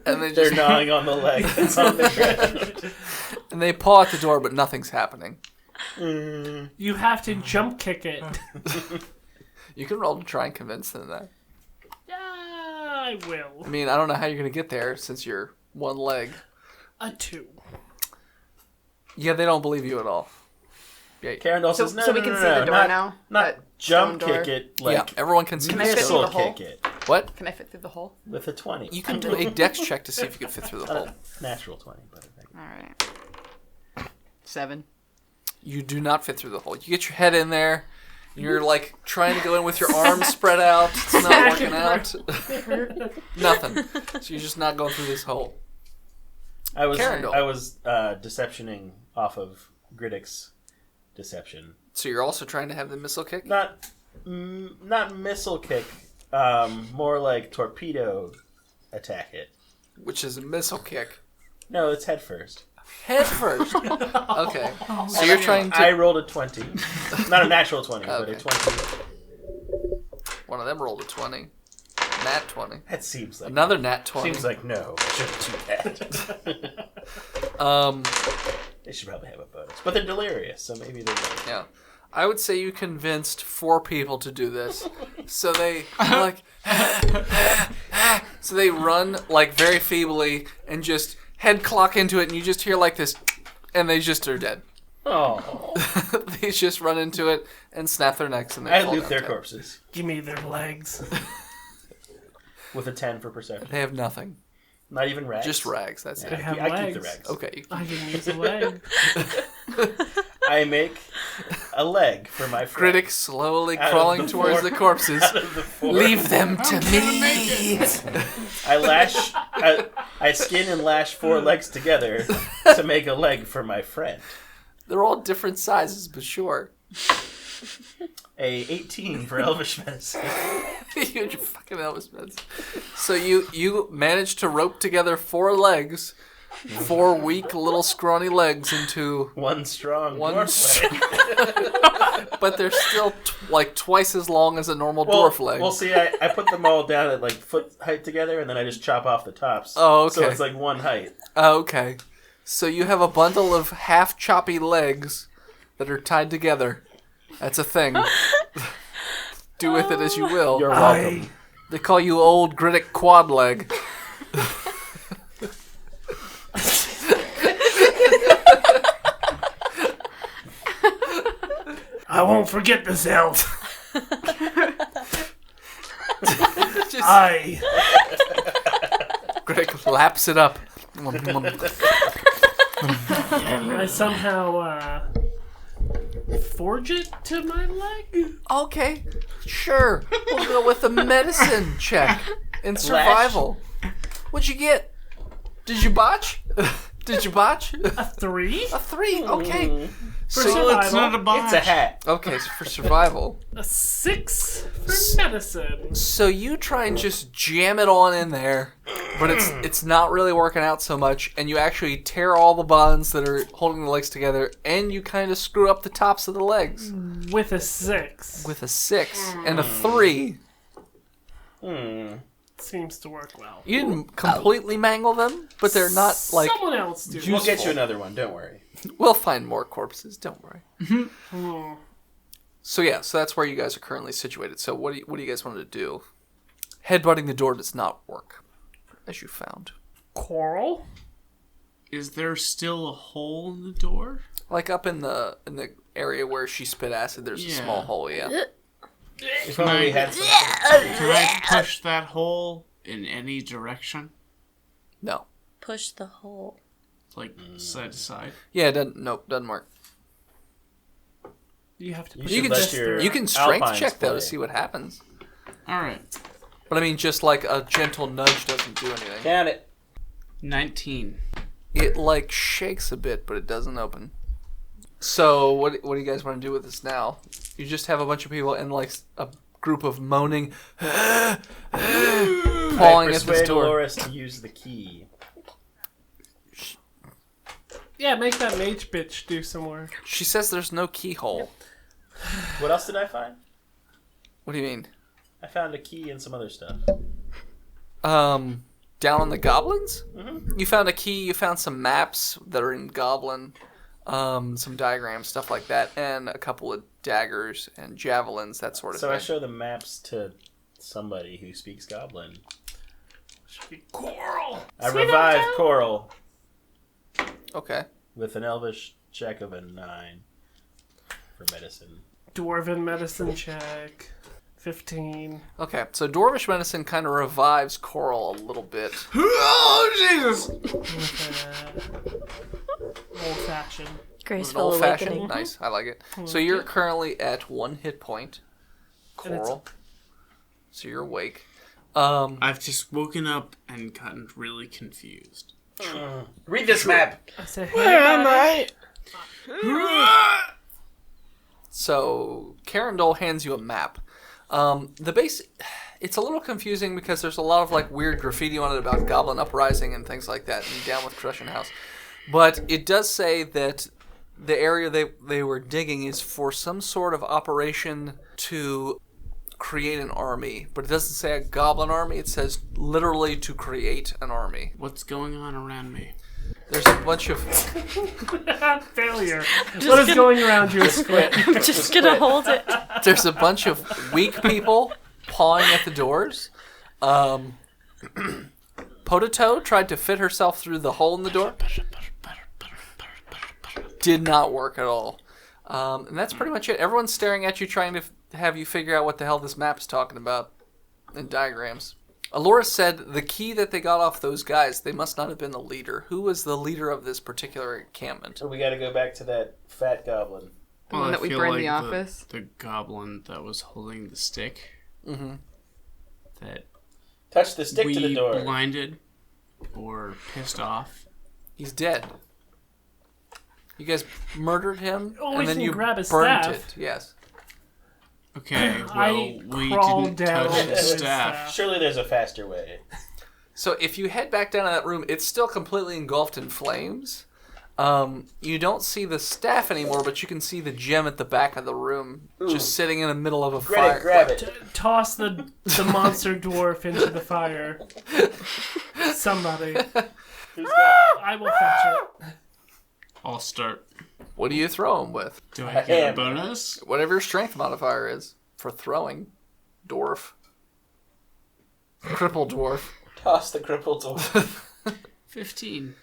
C: And
D: they're gnawing on the leg that's on the ground.
C: And they paw at the door, but nothing's happening.
B: You have to jump kick it.
C: You can roll to try and convince them of that.
B: Yeah, I will.
C: I mean, I don't know how you're going to get there since you're one leg.
B: A 2.
C: Yeah, they don't believe you at all. Yeah,
D: Karen says, no,
F: so we can see the door now?
D: Not
F: That
D: jump
F: stone door?
D: kick it, like
C: yeah, everyone can see
F: Can I fit
C: the
F: through
C: door.
F: the hole?
D: kick it
C: What?
F: Can I fit through the hole?
D: with a 20.
C: You can do a dex check to see if you can fit through the hole.
D: Natural 20, but I think.
F: Alright. 7.
C: You do not fit through the hole. You get your head in there. You're like trying to go in with your arms spread out. It's not working out. Nothing. So you're just not going through this hole.
D: I was
C: Carindle.
D: Deceptioning off of Griddick's deception.
C: So you're also trying to have the missile kick?
D: Not missile kick. More like torpedo attack it.
C: Which is a missile kick.
D: No, it's head first.
C: Head first. Okay. So you're trying to...
D: I rolled a 20. Not a natural 20, but
C: Okay.
D: a 20.
C: One of them rolled a 20. Nat 20.
D: That seems like...
C: Another nat 20.
D: Seems like no. I shouldn't do that. They should probably have a bonus. But they're delirious, so maybe they don't.
C: Yeah. I would say you convinced 4 people to do this. So they like so they run like very feebly and just head clock into it, and you just hear like this, and they just are dead.
D: Oh.
C: They just run into it and snap their necks, and they
D: I
C: fall
D: loot
C: down
D: their
C: dead.
D: corpses.
B: Give me their legs.
D: With a 10 for perception.
C: They have nothing.
D: Not even rags.
C: Just rags. That's
B: They
C: it.
B: have
D: I keep the
B: legs.
D: rags.
C: Okay.
B: I can use a leg.
D: I make a leg for my friend.
C: Griddick slowly
D: Out of
C: crawling
D: the
C: towards
D: 4.
C: the corpses.
D: Out of the 4.
C: Leave them to me.
D: I skin and lash 4 legs together to make a leg for my friend.
C: They're all different sizes, but sure.
D: A 18 for Elvish medicine.
C: Huge fucking Elvis medicine. So you managed to rope together 4 legs, 4 weak little scrawny legs into
D: One strong
C: one.
D: dwarf leg.
C: But they're still like twice as long as a normal
D: Well,
C: dwarf leg.
D: well, see, I put them all down at like foot height together, and then I just chop off the tops.
C: Oh, okay.
D: So it's like one height.
C: Okay. So you have a bundle of half choppy legs that are tied together. That's a thing. Do with it as you will.
D: You're welcome.
C: They call you Old Griddick Quad Leg.
B: I won't forget this elf.
C: Just, Griddick laps it up.
B: I somehow forge it to my leg.
C: Okay, sure. We'll go with a medicine check in survival. What'd you get? Did you botch? Did you botch?
B: A 3?
C: A 3, okay.
B: For
E: So
B: survival.
E: it's not a botch.
D: It's a hat.
C: Okay, so for survival.
B: A 6 for medicine.
C: So you try and just jam it on in there, but it's not really working out so much, and you actually tear all the bonds that are holding the legs together, and you kind of screw up the tops of the legs.
B: With a 6.
C: With a 6 and a 3.
B: Seems to work well.
C: You didn't completely mangle them, but they're not like...
B: Someone else do.
D: We'll get you another one, don't worry.
C: We'll find more corpses, don't worry. So yeah, so that's where you guys are currently situated. So what do you guys want to do? Headbutting the door does not work, as you found.
B: Coral?
E: Is there still a hole in the door?
C: Like up in the area where she spit acid, there's a small hole, yeah.
D: If only we had some.
E: Can I push that hole in any direction?
C: No.
A: Push the hole.
E: Like side to side?
C: Yeah, it doesn't work.
B: You have to
D: You
B: push
D: should
B: it
D: let
B: just
D: your-
B: through.
C: You can strength
D: Alpines
C: check though to
D: play.
C: see what happens.
E: Alright.
C: But I mean, just like a gentle nudge doesn't do anything.
D: Count it.
E: 19.
C: It like shakes a bit, but it doesn't open. So what do you guys want to do with this now? You just have a bunch of people and like a group of moaning, pawing at this
D: Persuade
C: door.
D: Dolores to use the key.
B: Yeah, make that mage bitch do some work.
C: She says there's no keyhole.
D: What else did I find?
C: What do you mean?
D: I found a key and some other stuff.
C: Down on the goblins?
D: Mm-hmm.
C: You found a key, you found some maps that are in goblin, some diagrams, stuff like that, and a couple of daggers and javelins, that sort of
D: So
C: thing.
D: I show the maps to somebody who speaks Goblin.
B: Should be Coral.
D: I revived Coral
C: Okay.
D: with an elvish check of a 9 for medicine.
B: Dwarven medicine check. 15.
C: Okay, so Dwarvish Medicine kind of revives Coral a little bit.
E: Oh, Jesus!
B: Old fashioned.
C: An
A: Graceful
C: old-fashioned.
A: awakening.
C: Nice, I like it. So you're currently at 1 hit point. Coral. So you're awake.
E: I've just woken up and gotten really confused.
D: Read this map!
B: I say, where am I?
C: So Carindol hands you a map. The base, it's a little confusing because there's a lot of like weird graffiti on it about Goblin Uprising and things like that, and Down with Crushing House. But it does say that the area they were digging is for some sort of operation to create an army. But it doesn't say a goblin army, it says literally to create an army.
E: What's going on around me?
C: There's a bunch of...
B: Failure. What is going around you is quit.
A: I'm just gonna hold it.
C: There's a bunch of weak people pawing at the doors. Potato tried to fit herself through the hole in the door. Did not work at all. And that's pretty much it. Everyone's staring at you trying to have you figure out what the hell this map is talking about in diagrams. Alora said the key that they got off those guys, they must not have been the leader. Who was the leader of this particular encampment?
D: So we gotta go back to that fat goblin.
F: The one that we
E: feel
F: burned in the
E: like
F: office?
E: The goblin that was holding the stick.
C: Mm-hmm.
E: That
D: Touch the stick
E: we
D: to the door.
E: blinded or pissed off.
C: He's dead. You guys murdered him,
B: Oh, we
C: and then
B: can
C: you
B: grab his
C: burnt
B: staff.
C: it. Yes.
E: Okay, well,
B: I
E: we
B: crawled
E: didn't
B: down
E: touch
B: to
E: his
B: his
E: staff.
B: staff.
D: Surely there's a faster way.
C: So if you head back down to that room, it's still completely engulfed in flames. You don't see the staff anymore, but you can see the gem at the back of the room, just sitting in the middle of a fire.
D: Grab it.
B: Toss the monster dwarf into the fire. Somebody.
D: Who's got
B: I will fetch it.
E: I'll start.
C: What do you throw him with?
E: Do I
D: A
E: get a
D: hammer.
E: bonus?
C: Whatever your strength modifier is for throwing. Dwarf. Cripple dwarf.
D: Toss the crippled dwarf.
E: 15.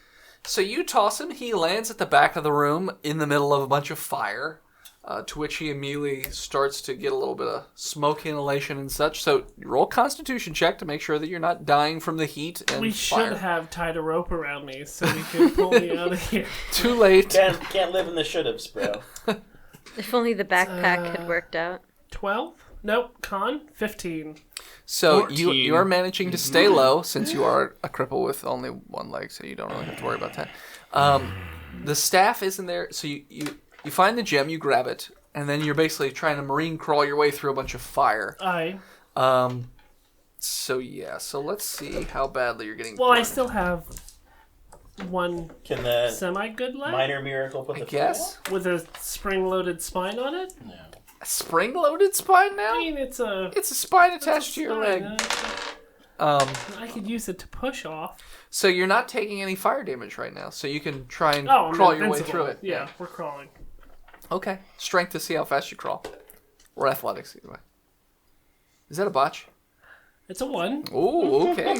C: So you toss him. He lands at the back of the room in the middle of a bunch of fire, to which he immediately starts to get a little bit of smoke inhalation and such. So roll a Constitution check to make sure that you're not dying from the heat and
B: We
C: fire.
B: should have tied a rope around me so we could pull me out of here.
C: Too late.
D: Can't live in the should-haves, bro.
A: If only the backpack had worked out.
B: 12? Nope. Con? 15.
C: So
E: 14.
C: you are managing to stay low since you are a cripple with only one leg, so you don't really have to worry about that. The staff isn't there, so you find the gem, you grab it, and then you're basically trying to marine crawl your way through a bunch of fire.
B: Aye.
C: So let's see how badly you're getting
B: Well,
C: burned.
B: I still have one
D: Can the
B: semi-good leg
D: minor miracle put
C: I
D: the
C: guess.
B: with a spring-loaded spine on it.
D: No.
C: A spring-loaded spine now?
B: I mean, it's a
C: spine attached to your leg.
B: I could use it to push off.
C: So you're not taking any fire damage right now, so you can try and
B: I'm
C: crawl your way
B: invincible.
C: through it.
B: Yeah, we're crawling.
C: Okay. Strength to see how fast you crawl. Or athletics, either way. Is that a botch?
B: It's a 1.
C: Oh, okay.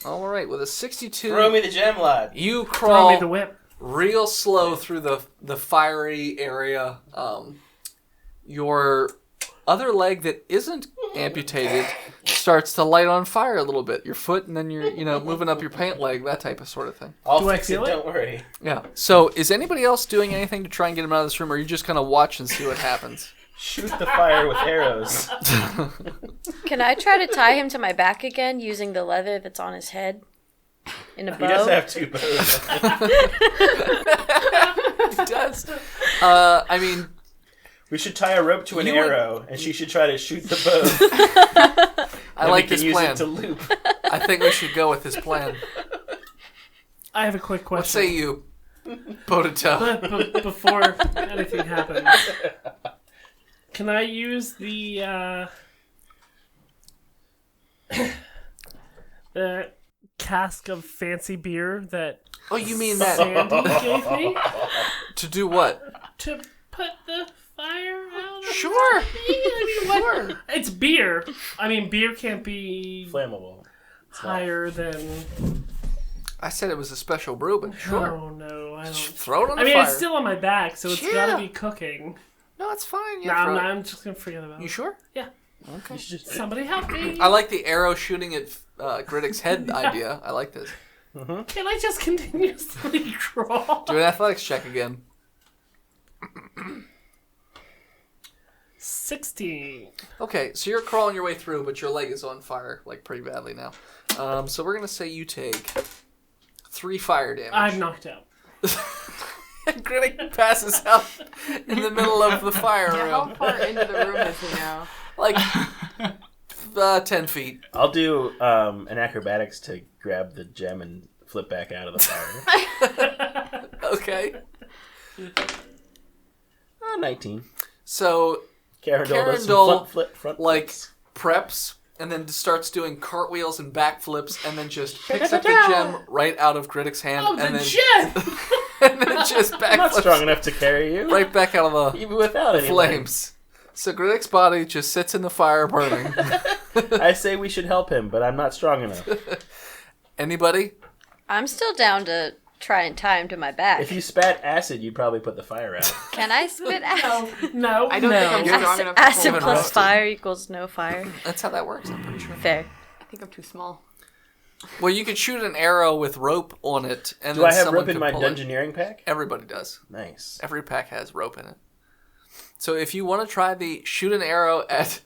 C: All right, with a 62,
D: Throw me the gem, lad.
C: you
B: Throw
C: crawl
B: me the whip.
C: real slow through the fiery area. Your other leg that isn't amputated starts to light on fire a little bit. Your foot, and then you're moving up your pant leg, that type of sort of thing.
D: I'll
B: Do I
D: fix it,
B: feel it?
D: don't worry.
C: Yeah. So is anybody else doing anything to try and get him out of this room, or are you just gonna watch and see what happens?
D: Shoot the fire with arrows.
A: Can I try to tie him to my back again using the leather that's on his head? In a bow?
D: He does have 2 bows.
C: He does. I mean,
D: We should tie a rope to an
C: You would-
D: arrow, and she should try to shoot the bow.
C: I like this
D: use
C: plan.
D: it to loop.
C: I think we should go with this plan.
B: I have a quick question.
C: What say you, Potato?
B: But before anything happens, can I use the cask of fancy beer that
C: Oh, you mean that
B: Sandy gave me
C: to do what?
B: to put the fire out? of
C: Sure.
B: I mean, what? It's beer. I mean, beer can't be
D: Flammable.
B: higher than.
C: I said it was a special brew, but sure.
B: Oh no, I don't.
C: Throw it on the
B: I mean,
C: fire.
B: it's still on my back, so it's
C: Yeah.
B: gotta be cooking.
C: No, it's fine.
B: No,
C: Yeah, throw it.
B: I'm just gonna forget about
C: You
B: it.
C: sure?
B: Yeah.
C: Okay.
D: You should just...
B: Somebody help me.
C: I like the arrow shooting at Griddick's head idea. I like this.
B: Can I just continuously crawl?
C: Do an athletics check again.
B: 16.
C: Okay, so you're crawling your way through, but your leg is on fire, like, pretty badly now. So we're going to say you take 3 fire damage.
B: I'm knocked out.
C: Griddick passes out in the middle of the fire
F: Yeah, how
C: room.
F: far into the room is he now?
C: Like, 10 feet.
D: I'll do an acrobatics to grab the gem and flip back out of the fire.
C: Okay.
D: 19.
C: So,
D: Carindle does some
C: Carindle,
D: front
C: like,
D: flips.
C: preps and then starts doing cartwheels and backflips and then just picks up the gem right out of Griddick's hand
B: Oh,
C: and
B: the
C: then
B: gem!
C: and then just
D: I'm not strong
C: backflips
D: enough to carry you.
C: right back out of the
D: Even without any
C: flames. So Griddick's body just sits in the fire burning.
D: legs. I say we should help him, but I'm not strong enough.
C: Anybody?
A: I'm still down to try and tie him to my back.
D: If you spat acid, you'd probably put the fire out.
A: Can I spit acid?
B: No,
F: I don't think I'm strong
A: Acid,
F: enough to
A: acid
F: pull it
A: plus
F: off.
A: fire equals no fire.
C: That's how that works, I'm pretty sure.
A: Fair.
F: I think I'm too small.
C: Well, you could shoot an arrow with rope on it, and
D: Do
C: then
D: I have
C: someone
D: rope in
C: could
D: my
C: pull it.
D: dungeoneering pack?
C: Everybody does.
D: Nice.
C: Every pack has rope in it. So if you want to try the shoot an arrow at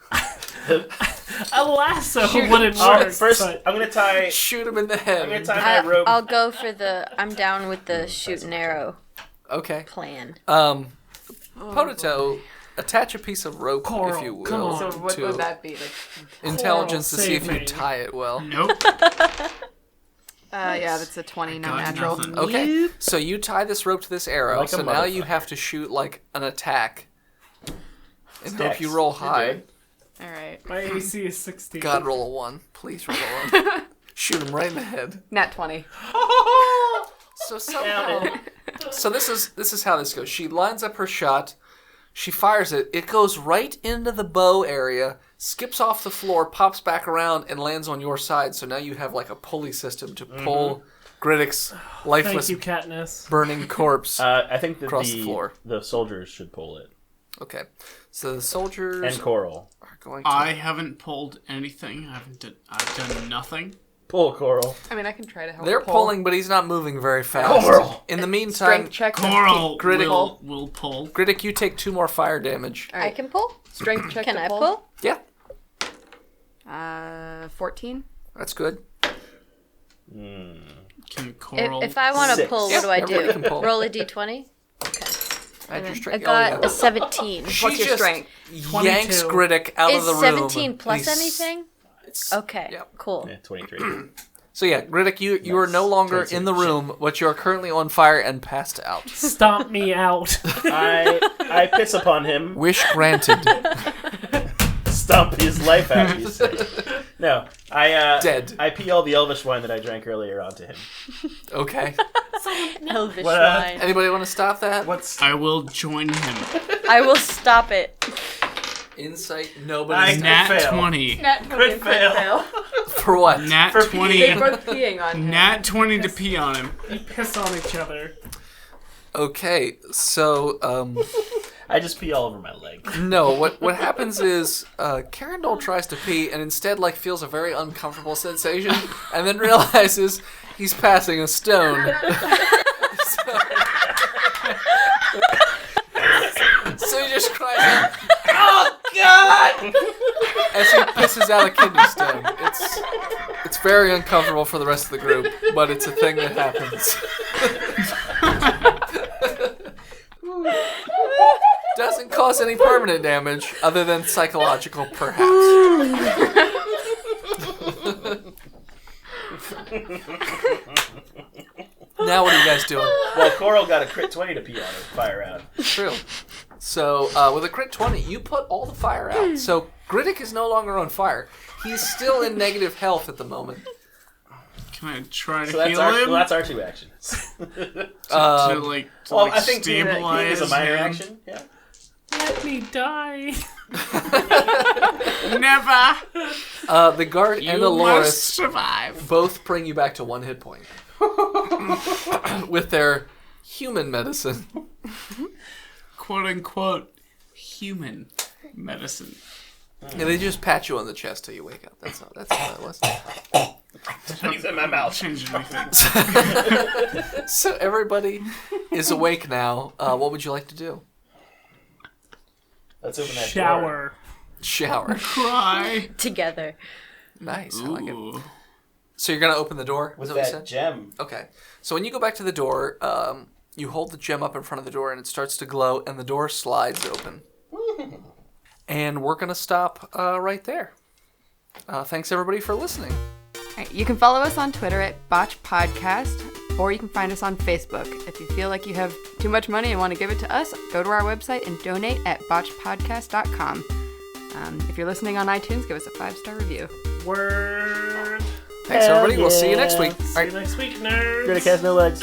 B: a lasso wouldn't work.
D: First,
B: but
D: I'm gonna tie.
C: shoot him in the
D: I'm gonna
C: head.
D: tie my rope.
A: I'll go for I'm down with the shoot and arrow
C: Okay.
A: plan.
C: Potato, attach a piece of rope,
B: Coral,
C: if you
B: come
C: will,
B: on.
F: So what
C: to
F: would that be? Like,
C: intelligence to see if
B: save
C: you
B: me.
C: tie it well.
E: Nope.
F: yeah, that's a 20, not
E: Got
F: natural.
E: nothing.
C: Okay, so you tie this rope to this arrow,
D: Like a
C: so now you
D: motherfucker.
C: have to shoot like an attack. And
D: Stacks.
C: hope you roll
D: You're
C: high.
D: good.
F: All right.
B: my AC is 16.
C: God, roll a 1. Please roll a 1. Shoot him right in the head.
F: Nat 20.
C: So somehow, so this is how this goes. She lines up her shot, she fires it. It goes right into the bow area, skips off the floor, pops back around, and lands on your side. So now you have like a pulley system to pull Griddick's lifeless,
B: Thank you, Katniss.
C: burning corpse.
D: I think that
C: Across the floor.
D: the soldiers should pull it.
C: Okay, so the soldiers
D: And Coral.
C: are going to.
E: I haven't pulled anything. I've done nothing.
D: Pull Coral.
F: I mean, I can try to help
C: They're
F: pull.
C: pulling, but he's not moving very fast.
D: Coral!
C: In the meantime,
F: Strength check. to
E: Coral
C: Griddick.
E: will pull.
C: Griddick, you take 2 more fire damage.
F: All
A: I
F: right.
A: can pull?
F: Strength check.
A: Can
F: to
A: I pull?
C: Yeah,
F: 14.
C: that's good.
E: Can Coral...
A: If I want to
D: 6.
A: pull,
C: Yeah,
A: what do I
C: everybody can
A: do?
C: pull.
A: Roll a d20?
C: Add your
A: I
C: strength.
A: got a 17.
C: She
F: What's your
C: just
F: strength?
C: yanks
B: 22.
C: Griddick out of
A: Is
C: the room.
A: 17 plus
C: and
A: anything?
C: It's,
A: Okay,
C: yeah.
A: cool.
D: Yeah, 23.
C: So yeah, Griddick, you are no longer
D: 22.
C: in the room, but you are currently on fire and passed out.
B: Stomp me out.
D: I piss upon him,
C: Wish granted.
D: stomp his life out, you say. No,
C: Dead.
D: I pee all the elvish wine that I drank earlier onto him.
C: Okay.
A: Elvish
D: What,
A: wine.
C: Anybody want to stop that?
E: I will join him.
A: I will stop it.
C: Insight, nobody.
E: Nat
D: fail.
E: 20.
D: Crit fail.
C: For what?
E: Nat
D: For
E: 20.
F: They're both peeing on him.
E: Nat 20 to pee on him.
B: You piss on each other.
C: Okay, so
D: I just pee all over my leg.
C: no, what happens is Carindol tries to pee and instead feels a very uncomfortable sensation and then realizes he's passing a stone. So he just cries out, "Oh God!" as he pisses out a kidney stone. It's very uncomfortable for the rest of the group, but it's a thing that happens. Doesn't cause any permanent damage, other than psychological, perhaps. Now what are you guys doing?
D: Well, Coral got a crit 20 to pee on him. Fire out.
C: True. So, with a crit 20, you put all the fire out. So, Griddick is no longer on fire. He's still in negative health at the moment.
E: Can I try to
D: So
E: heal him?
D: well, that's our 2 actions.
E: I think
D: peeing
E: stabilize
D: is a minor
E: him.
D: action. Yeah.
B: Let me die.
E: Never.
C: The guard and
E: You must
C: Dolores
E: survive.
C: both bring you back to 1 hit point. With their human medicine.
E: Quote unquote human medicine.
C: And they just pat you on the chest till you wake up. That's all that was.
D: He's in my mouth.
E: Change anything.
C: So everybody is awake now. What would you like to do?
D: Let's open that door.
B: Shower.
C: Shower.
E: Cry.
A: Together.
C: Nice. I like it.
E: Ooh.
C: So you're going to open the door?
D: With
C: Is that what you
D: that
C: said?
D: gem.
C: Okay. So when you go back to the door, you hold the gem up in front of the door and it starts to glow and the door slides open. And we're going to stop right there. Thanks everybody for listening.
F: All right, you can follow us on Twitter at Botched Podcast, or you can find us on Facebook. If you feel like you have too much money and want to give it to us, go to our website and donate at botchedpodcast.com. If you're listening on iTunes, give us a 5-star review.
B: Word.
C: Thanks everybody. We'll see you next week.
B: See you next week, nerds.
D: Griddick has no legs.